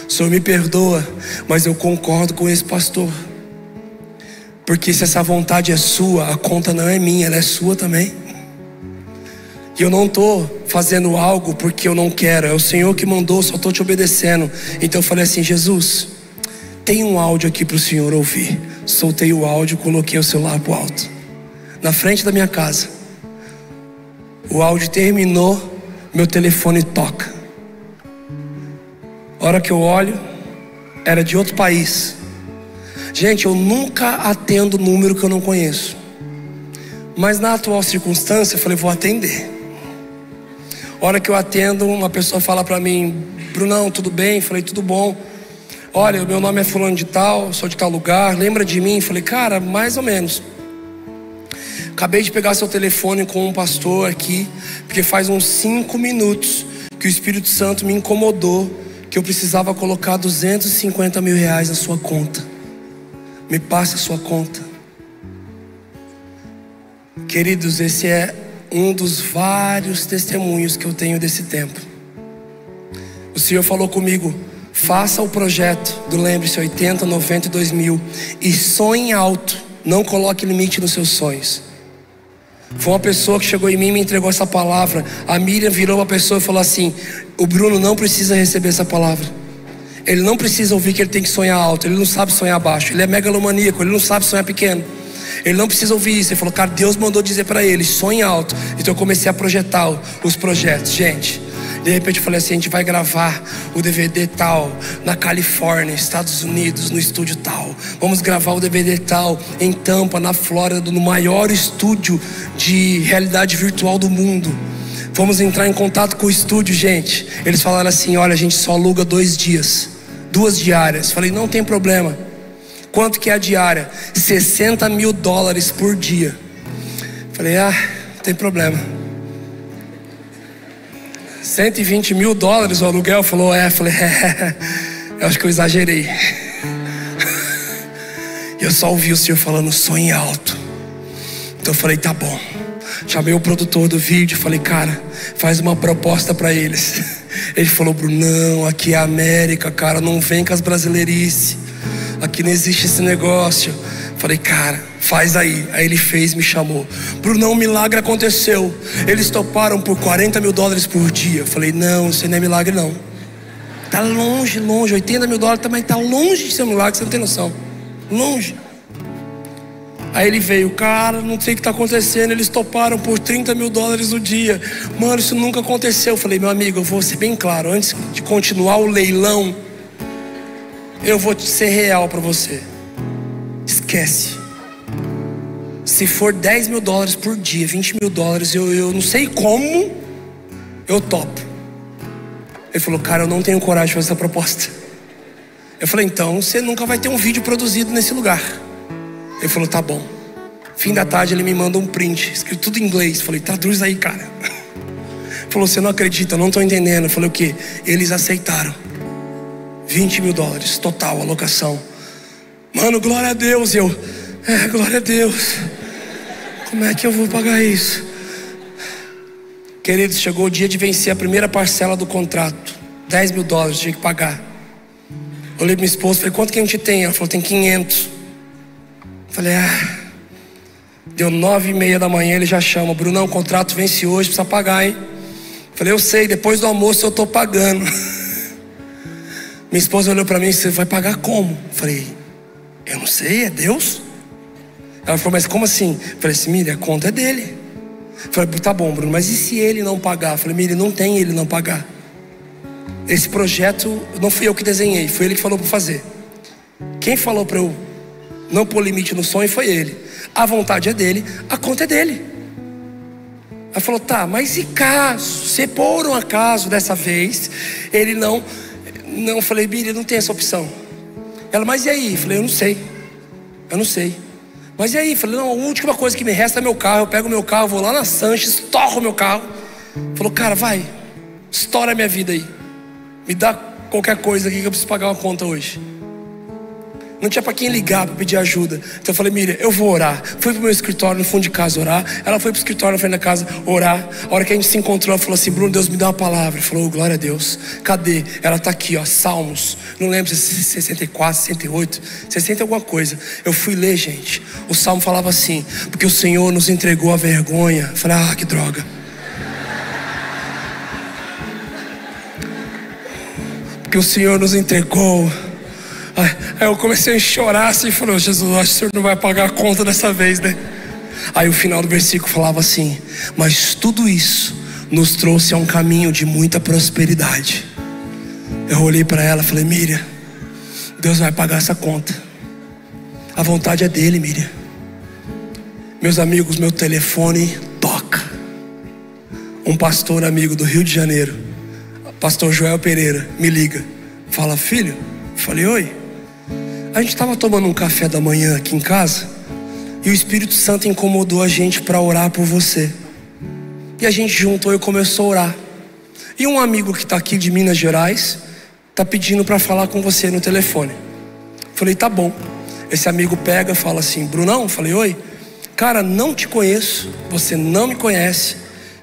o Senhor me perdoa, mas eu concordo com esse pastor. Porque se essa vontade é sua, a conta não é minha, ela é sua também. E eu não estou fazendo algo porque eu não quero, é o Senhor que mandou, só estou te obedecendo. Então eu falei assim: Jesus, tem um áudio aqui para o Senhor ouvir. Soltei o áudio, coloquei o celular para o alto, na frente da minha casa. O áudio terminou, meu telefone toca. A hora que eu olho, era de outro país. Gente, eu nunca atendo número que eu não conheço. Mas na atual circunstância, eu falei: vou atender. A hora que eu atendo, uma pessoa fala para mim: Brunão, tudo bem? Eu falei: tudo bom. Olha, meu nome é fulano de tal, sou de tal lugar, lembra de mim? Eu falei: cara, mais ou menos. Acabei de pegar seu telefone com um pastor aqui, porque faz uns 5 minutos que o Espírito Santo me incomodou, que eu precisava colocar 250 mil reais na sua conta. Me passa a sua conta. Queridos, esse é um dos vários testemunhos que eu tenho desse tempo. O Senhor falou comigo: faça o projeto do Lembre-se 80, 90 e 2000 e sonhe alto, não coloque limite nos seus sonhos. Foi uma pessoa que chegou em mim e me entregou essa palavra. A Miriam virou uma pessoa e falou assim: o Bruno não precisa receber essa palavra. Ele não precisa ouvir que ele tem que sonhar alto. Ele não sabe sonhar baixo. Ele é megalomaníaco, ele não sabe sonhar pequeno. Ele não precisa ouvir isso. Ele falou: cara, Deus mandou dizer para ele: sonhe alto. Então eu comecei a projetar os projetos. Gente, De repente eu falei assim: a gente vai gravar o DVD tal na Califórnia, Estados Unidos, no estúdio tal. Vamos gravar o DVD tal em Tampa, na Flórida, no maior estúdio de realidade virtual do mundo. Vamos entrar em contato com o estúdio, gente. Eles falaram assim: olha, a gente só aluga 2 dias, 2 diárias. Falei: não tem problema. Quanto que é a diária? $60 mil por dia. Falei: não tem problema. $120 mil o aluguel? Falou: Falei: eu acho que eu exagerei. E eu só ouvi o Senhor falando: sonhe alto. Então eu falei: tá bom. Chamei o produtor do vídeo, falei: cara, faz uma proposta para eles. Ele falou: Brunão, aqui é a América, cara, não vem com as brasileirices, aqui não existe esse negócio. Falei: cara, faz aí. Aí ele fez, me chamou. Brunão, um milagre aconteceu. Eles toparam por $40 mil por dia. Falei: não, isso não é milagre não. Tá longe, $80 mil também tá longe de ser um milagre, você não tem noção. Longe. Aí ele veio: cara, não sei o que está acontecendo. Eles toparam por $30 mil o dia. Mano, isso nunca aconteceu. Eu falei: meu amigo, eu vou ser bem claro. Antes de continuar o leilão, eu vou ser real para você. Esquece. Se for $10 mil por dia, $20 mil, eu não sei como, eu topo. Ele falou: cara, eu não tenho coragem de fazer essa proposta. Eu falei: então você nunca vai ter um vídeo produzido nesse lugar. Ele falou: tá bom. Fim da tarde ele me manda um print, escrito tudo em inglês. Falei: traduz aí, cara. Ele falou: você não acredita, eu não estou entendendo. Eu falei: o quê? Eles aceitaram $20 mil total, alocação. Mano, glória a Deus. Eu: glória a Deus. Como é que eu vou pagar isso? Queridos, chegou o dia de vencer a primeira parcela do contrato. $10 mil tinha que pagar. Olhei pra minha esposa, falei: quanto que a gente tem? Ela falou: tem 500. Falei: deu 9:30 da manhã, ele já chama: Brunão, o contrato vence hoje, precisa pagar, hein? Falei: eu sei, depois do almoço eu tô pagando. Minha esposa olhou pra mim: você vai pagar como? Falei: eu não sei, é Deus? Ela falou: mas como assim? Falei assim: Miriam, a conta é dele. Falei: tá bom, Bruno, mas e se ele não pagar? Falei: Miriam, não tem ele não pagar. Esse projeto não fui eu que desenhei, foi ele que falou para fazer. Quem falou para eu não pôr limite no sonho foi ele. A vontade é dele, a conta é dele. Ela falou: tá, mas e caso, se por um acaso dessa vez ele não. Eu falei: Miriam, não tem essa opção. Ela: mas e aí? Eu falei: eu não sei. Mas e aí? Eu falei: não, a última coisa que me resta é meu carro. Eu pego meu carro, vou lá na Sanches, estouro o meu carro. Falou: cara, vai, estoura a minha vida aí, me dá qualquer coisa aqui que eu preciso pagar uma conta hoje. Não tinha para quem ligar para pedir ajuda. Então eu falei: Miriam, eu vou orar. Fui pro meu escritório no fundo de casa orar. Ela foi pro escritório na frente da casa orar. A hora que a gente se encontrou, ela falou assim: Bruno, Deus me deu uma palavra. Ele falou: glória a Deus. Cadê? Ela tá aqui, ó, Salmos. Não lembro se é 64, 68, 60 alguma coisa. Eu fui ler, gente. O Salmo falava assim: porque o Senhor nos entregou a vergonha. Eu falei: que droga. Porque o Senhor nos entregou. Aí eu comecei a chorar assim e falei: Jesus, acho que o Senhor não vai pagar a conta dessa vez, né? Aí o final do versículo falava assim: mas tudo isso nos trouxe a um caminho de muita prosperidade. Eu olhei para ela e falei: Miriam, Deus vai pagar essa conta. A vontade é dele, Miriam. Meus amigos, meu telefone toca. Um pastor amigo do Rio de Janeiro, pastor Joel Pereira, me liga. Fala: filho. Eu falei: oi. A gente estava tomando um café da manhã aqui em casa e o Espírito Santo incomodou a gente para orar por você. E a gente juntou e começou a orar. E um amigo que está aqui de Minas Gerais está pedindo para falar com você no telefone. Falei: tá bom. Esse amigo pega e fala assim: Brunão? Falei: oi. Cara, não te conheço, você não me conhece.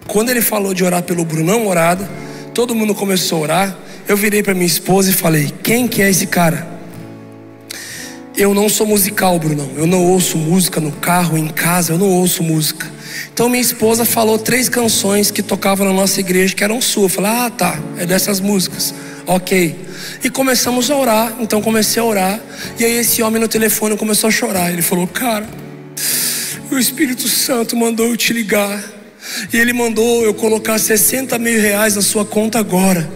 Quando ele falou de orar pelo Brunão Morada, todo mundo começou a orar. Eu virei para minha esposa e falei: quem que é esse cara? Eu não sou musical, Brunão. Eu não ouço música no carro, em casa, eu não ouço música. Então minha esposa falou 3 canções que tocavam na nossa igreja que eram suas. Eu falei: tá, é dessas músicas. Ok. E começamos a orar. Então comecei a orar. E aí esse homem no telefone começou a chorar. Ele falou: cara, o Espírito Santo mandou eu te ligar E ele mandou eu colocar 60 mil reais na sua conta agora.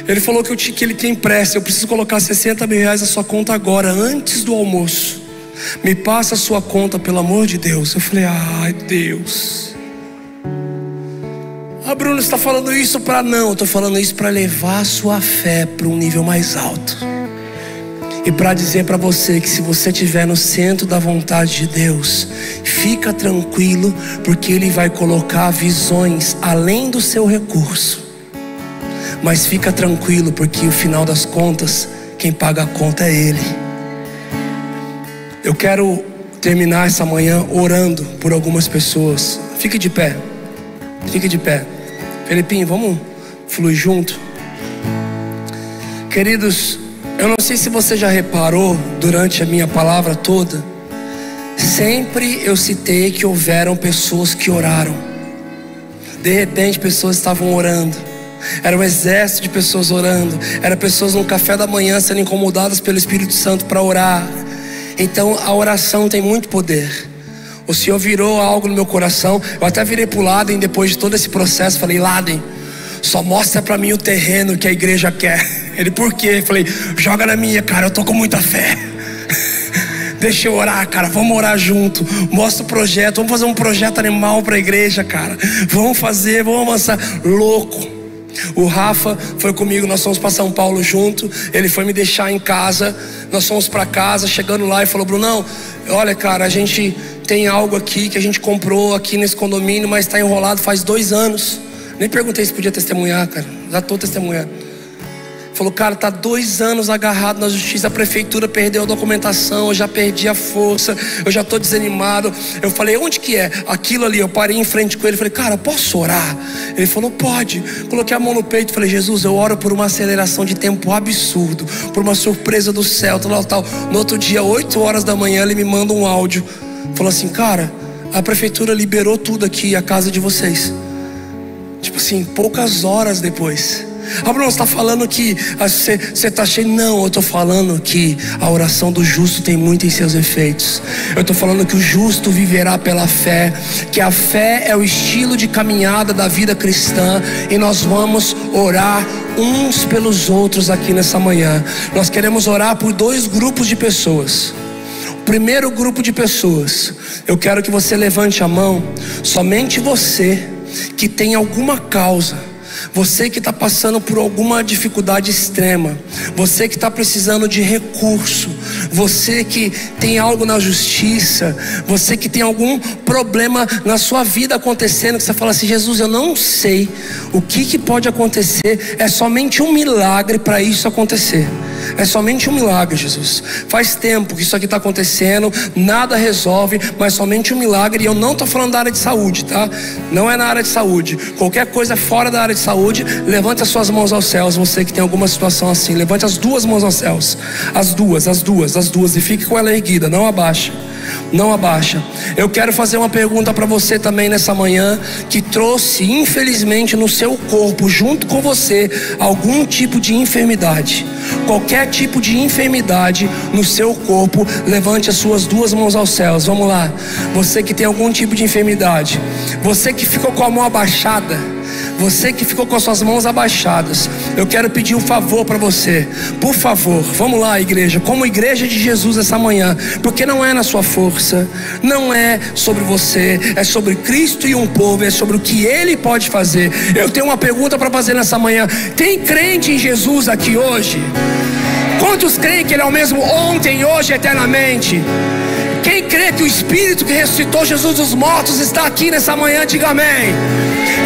Ele falou que ele tem pressa. Eu preciso colocar 60 mil reais na sua conta agora, antes do almoço. Me passa a sua conta, pelo amor de Deus. Eu falei, ai Deus. Bruno, você está falando isso para... Não, eu estou falando isso para levar a sua fé para um nível mais alto. E para dizer para você que se você estiver no centro da vontade de Deus, fica tranquilo, porque Ele vai colocar visões além do seu recurso. Mas fica tranquilo, porque no final das contas, quem paga a conta é Ele. Eu quero terminar essa manhã orando por algumas pessoas. Fique de pé. Fique de pé. Felipinho, vamos fluir junto? Queridos, eu não sei se você já reparou durante a minha palavra toda, sempre eu citei que houveram pessoas que oraram. De repente pessoas estavam orando. Era um exército de pessoas orando. Era pessoas no café da manhã sendo incomodadas pelo Espírito Santo para orar. Então a oração tem muito poder. O Senhor virou algo no meu coração. Eu até virei para o Laden depois de todo esse processo. Falei, Laden, só mostra para mim o terreno que a igreja quer. Ele, por quê? Eu falei, joga na minha, cara, eu tô com muita fé. Deixa eu orar, cara, vamos orar junto. Mostra o projeto, vamos fazer um projeto animal para a igreja, cara. Vamos fazer, vamos avançar. Louco. O Rafa foi comigo, nós fomos para São Paulo junto. Ele foi me deixar em casa. Nós fomos para casa, chegando lá e falou, Brunão, olha cara, a gente tem algo aqui que a gente comprou aqui nesse condomínio, mas está enrolado faz 2 anos. Nem perguntei se podia testemunhar, cara, já estou testemunhando. Falou, cara, tá 2 anos agarrado na justiça, a prefeitura perdeu a documentação, eu já perdi a força, eu já tô desanimado. Eu falei, onde que é? Aquilo ali. Eu parei em frente com ele, falei, cara, posso orar? Ele falou, pode. Coloquei a mão no peito, falei, Jesus, eu oro por uma aceleração de tempo absurdo, por uma surpresa do céu, tal. No outro dia, 8 horas da manhã, ele me manda um áudio. Falou assim, cara, a prefeitura liberou tudo aqui, a casa de vocês. Tipo assim, poucas horas depois. Bruno, você está falando que você está cheio? Não, eu estou falando que a oração do justo tem muito em seus efeitos. Eu estou falando que o justo viverá pela fé, que a fé é o estilo de caminhada da vida cristã. E nós vamos orar uns pelos outros aqui nessa manhã. Nós queremos orar por 2 grupos de pessoas. O primeiro grupo de pessoas, eu quero que você levante a mão. Somente você que tem alguma causa, você que está passando por alguma dificuldade extrema, você que está precisando de recurso, você que tem algo na justiça, você que tem algum problema na sua vida acontecendo, que você fala assim, Jesus, eu não sei o que pode acontecer, é somente um milagre para isso acontecer. É somente um milagre, Jesus. Faz tempo que isso aqui está acontecendo, nada resolve, mas somente um milagre. E eu não estou falando da área de saúde, tá? Não é na área de saúde. Qualquer coisa fora da área de saúde, levante as suas mãos aos céus. Você que tem alguma situação assim, levante as 2 mãos aos céus. As duas. E fique com ela erguida, não abaixa. Não abaixa. Eu quero fazer uma pergunta para você também nessa manhã, que trouxe infelizmente no seu corpo, junto com você, algum tipo de enfermidade. Qualquer tipo de enfermidade no seu corpo, levante as suas 2 mãos aos céus. Vamos lá. Você que tem algum tipo de enfermidade, você que ficou com a mão abaixada, você que ficou com as suas mãos abaixadas, eu quero pedir um favor para você. Por favor, vamos lá, igreja, como igreja de Jesus essa manhã, porque não é na sua força, não é sobre você, é sobre Cristo e um povo, é sobre o que Ele pode fazer. Eu tenho uma pergunta para fazer nessa manhã. Tem crente em Jesus aqui hoje? Quantos creem que Ele é o mesmo ontem, hoje, eternamente? Quem crê que o Espírito que ressuscitou Jesus dos mortos está aqui nessa manhã, diga amém.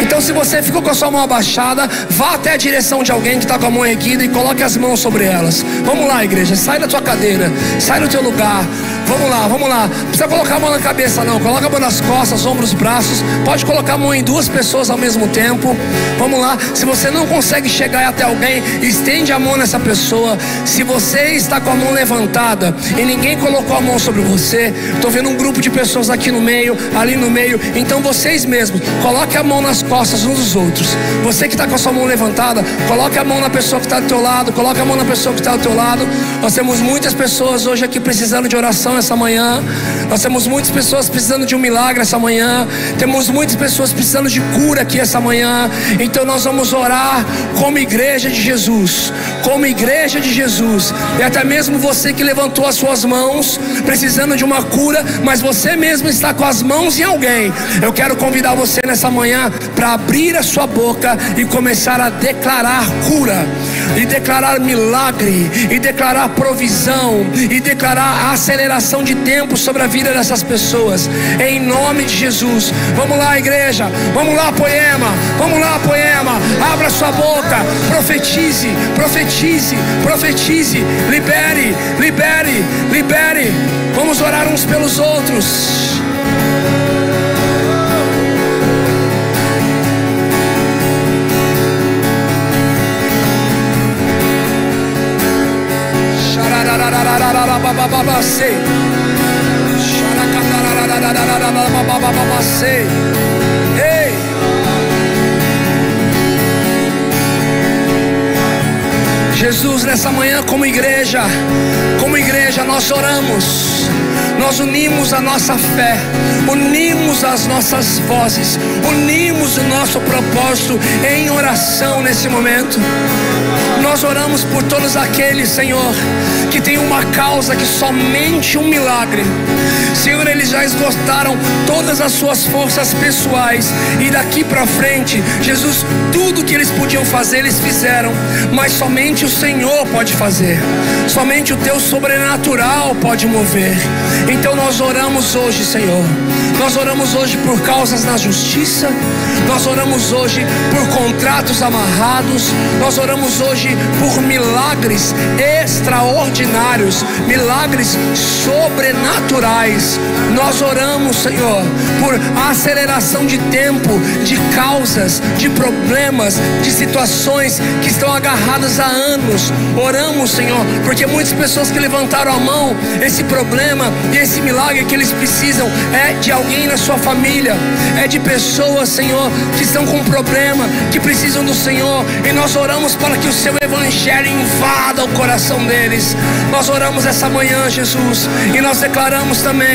Então, se você ficou com a sua mão abaixada, vá até a direção de alguém que está com a mão erguida e coloque as mãos sobre elas. Vamos lá, igreja, sai da tua cadeira, sai do teu lugar. Vamos lá. Não precisa colocar a mão na cabeça não, coloca a mão nas costas, ombros, braços. Pode colocar a mão em 2 pessoas ao mesmo tempo. Vamos lá. Se você não consegue chegar até alguém, estende a mão nessa pessoa. Se você está com a mão levantada e ninguém colocou a mão sobre você, você. Estou vendo um grupo de pessoas aqui no meio, ali no meio. Então vocês mesmos, coloque a mão nas costas uns dos outros. Você que está com a sua mão levantada, coloque a mão na pessoa que está do teu lado. Coloque a mão na pessoa que está do teu lado. Nós temos muitas pessoas hoje aqui precisando de oração essa manhã. Nós temos muitas pessoas precisando de um milagre essa manhã. Temos muitas pessoas precisando de cura aqui essa manhã. Então nós vamos orar como igreja de Jesus. Como igreja de Jesus. E até mesmo você que levantou as suas mãos precisando de uma cura, mas você mesmo está com as mãos em alguém, eu quero convidar você nessa manhã para abrir a sua boca e começar a declarar cura, e declarar milagre, e declarar provisão, e declarar aceleração de tempo sobre a vida dessas pessoas, em nome de Jesus. Vamos lá, igreja, vamos lá, Poema, vamos lá, Poema, abra sua boca, profetize, profetize, profetize, libere, libere, libere. Vamos orar uns pelos outros. Ei! Jesus, nessa manhã como igreja nós oramos, nós unimos a nossa fé, unimos as nossas vozes, unimos o nosso propósito em oração nesse momento. Nós oramos por todos aqueles, Senhor, que tem uma causa que somente um milagre. Senhor, eles já esgotaram todas as suas forças pessoais, e daqui para frente, Jesus, tudo que eles podiam fazer, eles fizeram, mas somente o Senhor pode fazer, somente o teu sobrenatural pode mover. Então nós oramos hoje, Senhor, nós oramos hoje por causas na justiça, nós oramos hoje por contratos amarrados, nós oramos hoje por milagres extraordinários, milagres sobrenaturais. Nós oramos, Senhor, por aceleração de tempo, de causas, de problemas, de situações que estão agarradas há anos. Oramos, Senhor, porque muitas pessoas que levantaram a mão, esse problema e esse milagre que eles precisam é de alguém na sua família, é de pessoas, Senhor, que estão com problema, que precisam do Senhor, e nós oramos para que o seu evangelho invada o coração deles. Nós oramos essa manhã, Jesus, e nós declaramos também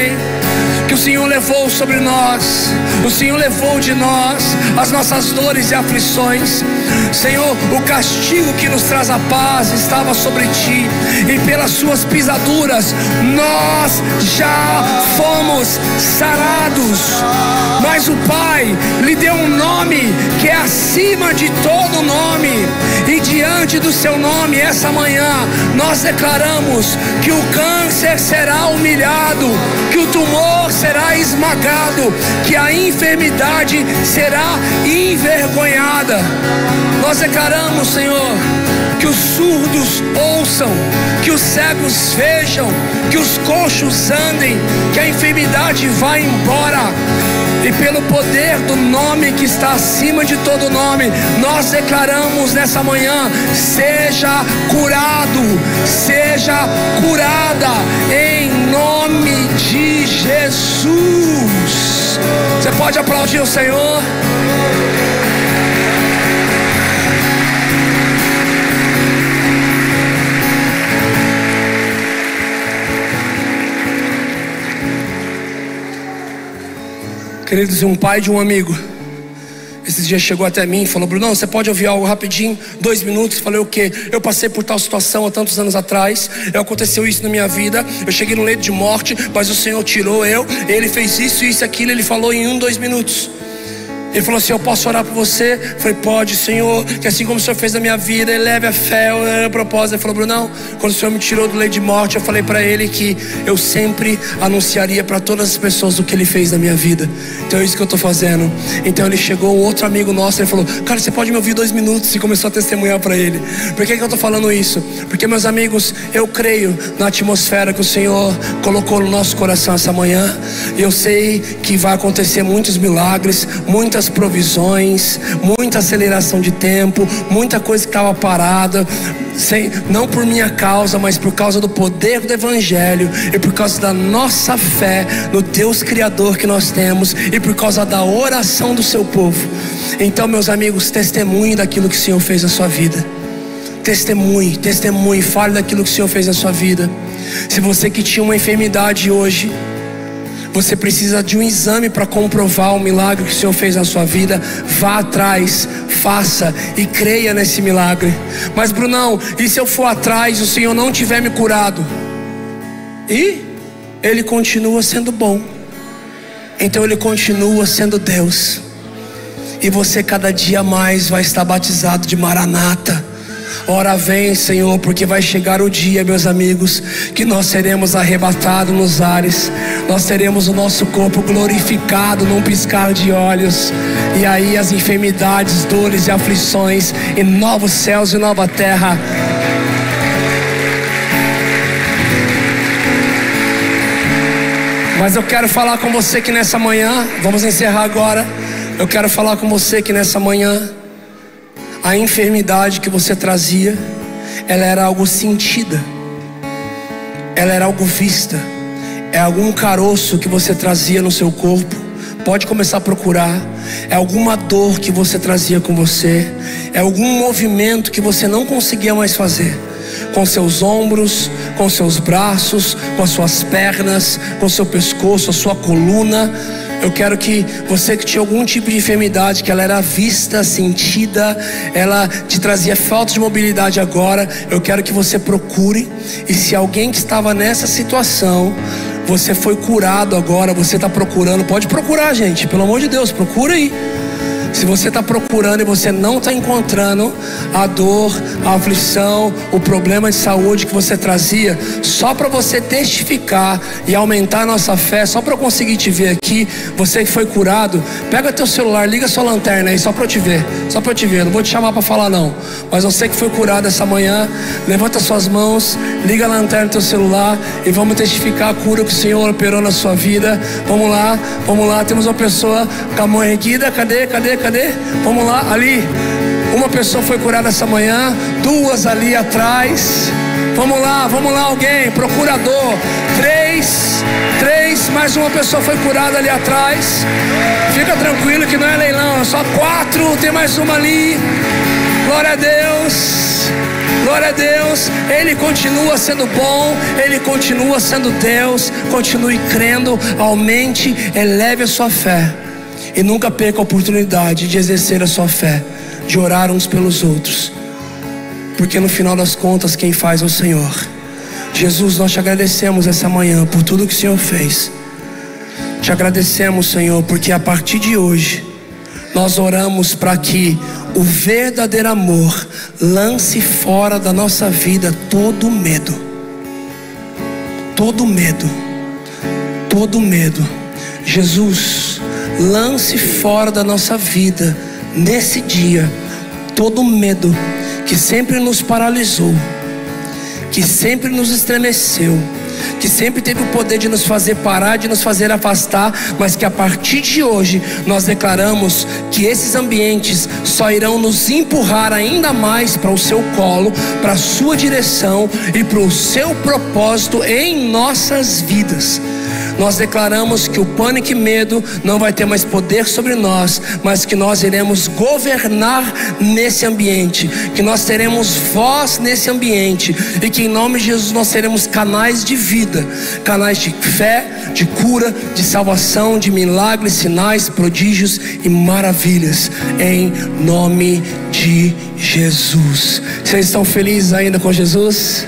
que o Senhor levou sobre nós, o Senhor levou de nós as nossas dores e aflições. Senhor, o castigo que nos traz a paz estava sobre ti, e pelas suas pisaduras nós já fomos sarados. Mas o Pai lhe deu um nome que é acima de todo nome, e diante do seu nome essa manhã nós declaramos que o câncer será humilhado, que o tumor será esmagado, que a enfermidade será envergonhada. Nós declaramos, Senhor, que os surdos ouçam, que os cegos vejam, que os coxos andem, que a enfermidade vá embora. E pelo poder do nome que está acima de todo nome, nós declaramos nessa manhã: seja curado, seja curada, em nome de Jesus. Você pode aplaudir o Senhor? Queridos, um pai de um amigo esses dias chegou até mim e falou: Brunão, você pode ouvir algo rapidinho? 2 minutos. Falei: o quê? Eu passei por tal situação há tantos anos atrás, aconteceu isso na minha vida, eu cheguei no leito de morte, mas o Senhor tirou ele fez isso, isso, aquilo. Ele falou em 1, 2 minutos. Ele falou assim: eu posso orar por você? Eu falei: pode, Senhor, que assim como o Senhor fez na minha vida, eleve a fé, o propósito. Ele falou: Brunão, quando o Senhor me tirou do leito de morte, eu falei para ele que eu sempre anunciaria para todas as pessoas o que ele fez na minha vida. Então é isso que eu estou fazendo. Então ele chegou, um outro amigo nosso, ele falou: cara, você pode me ouvir 2 minutos? E começou a testemunhar para ele. Por que eu estou falando isso? Porque, meus amigos, eu creio na atmosfera que o Senhor colocou no nosso coração essa manhã. Eu sei que vai acontecer muitos milagres, muitas muitas provisões, muita aceleração de tempo, muita coisa que estava parada, não por minha causa, mas por causa do poder do Evangelho e por causa da nossa fé no Deus Criador que nós temos e por causa da oração do seu povo. Então, meus amigos, testemunhe daquilo que o Senhor fez na sua vida. Testemunhe, fale daquilo que o Senhor fez na sua vida. Se você que tinha uma enfermidade hoje, você precisa de um exame para comprovar o milagre que o Senhor fez na sua vida, vá atrás, faça e creia nesse milagre. Mas Brunão, e se eu for atrás e o Senhor não tiver me curado? E Ele continua sendo bom. Então Ele continua sendo Deus. E você cada dia mais vai estar batizado de Maranata. Ora vem, Senhor, porque vai chegar o dia, meus amigos, que nós seremos arrebatados nos ares. Nós teremos o nosso corpo glorificado num piscar de olhos. E aí as enfermidades, dores e aflições, e novos céus e nova terra. Mas eu quero falar com você que nessa manhã, vamos encerrar agora. Eu quero falar com você que nessa manhã, a enfermidade que você trazia, ela era algo sentida, ela era algo vista. É algum caroço que você trazia no seu corpo, pode começar a procurar. É alguma dor que você trazia com você, é algum movimento que você não conseguia mais fazer, com seus ombros, com seus braços, com as suas pernas, com seu pescoço, a sua coluna. Eu quero que você que tinha algum tipo de enfermidade, que ela era vista, sentida, ela te trazia falta de mobilidade agora, eu quero que você procure. E se alguém que estava nessa situação, você foi curado agora, você está procurando, pode procurar, gente, pelo amor de Deus, procura aí. Se você está procurando e você não está encontrando a dor, a aflição, o problema de saúde que você trazia, só para você testificar e aumentar a nossa fé, só para eu conseguir te ver aqui, você que foi curado, pega teu celular, liga sua lanterna aí, só para eu te ver, não vou te chamar para falar não, mas você que foi curado essa manhã, levanta suas mãos, liga a lanterna do teu celular e vamos testificar a cura que o Senhor operou na sua vida. Vamos lá, temos uma pessoa com a mão erguida, cadê? Vamos lá, ali, uma pessoa foi curada essa manhã, duas ali atrás. Vamos lá, alguém, procurador. Três, mais uma pessoa foi curada ali atrás. Fica tranquilo que não é leilão, é só 4, tem mais uma ali. Glória a Deus, Ele continua sendo bom, Ele continua sendo Deus. Continue crendo, aumente, eleve a sua fé. E nunca perca a oportunidade de exercer a sua fé, de orar uns pelos outros, porque no final das contas quem faz é o Senhor. Jesus, nós te agradecemos essa manhã por tudo que o Senhor fez. Te agradecemos, Senhor, porque a partir de hoje nós oramos para que o verdadeiro amor lance fora da nossa vida todo medo. Jesus, lance fora da nossa vida nesse dia todo medo que sempre nos paralisou, que sempre nos estremeceu, que sempre teve o poder de nos fazer parar, de nos fazer afastar, mas que a partir de hoje nós declaramos que esses ambientes só irão nos empurrar ainda mais para o seu colo, para a sua direção e para o seu propósito em nossas vidas. Nós declaramos que o pânico e medo não vai ter mais poder sobre nós, mas que nós iremos governar nesse ambiente, que nós teremos voz nesse ambiente, e que em nome de Jesus nós seremos canais de vida, canais de fé, de cura, de salvação, de milagres, sinais, prodígios e maravilhas, em nome de Jesus. Vocês estão felizes ainda com Jesus?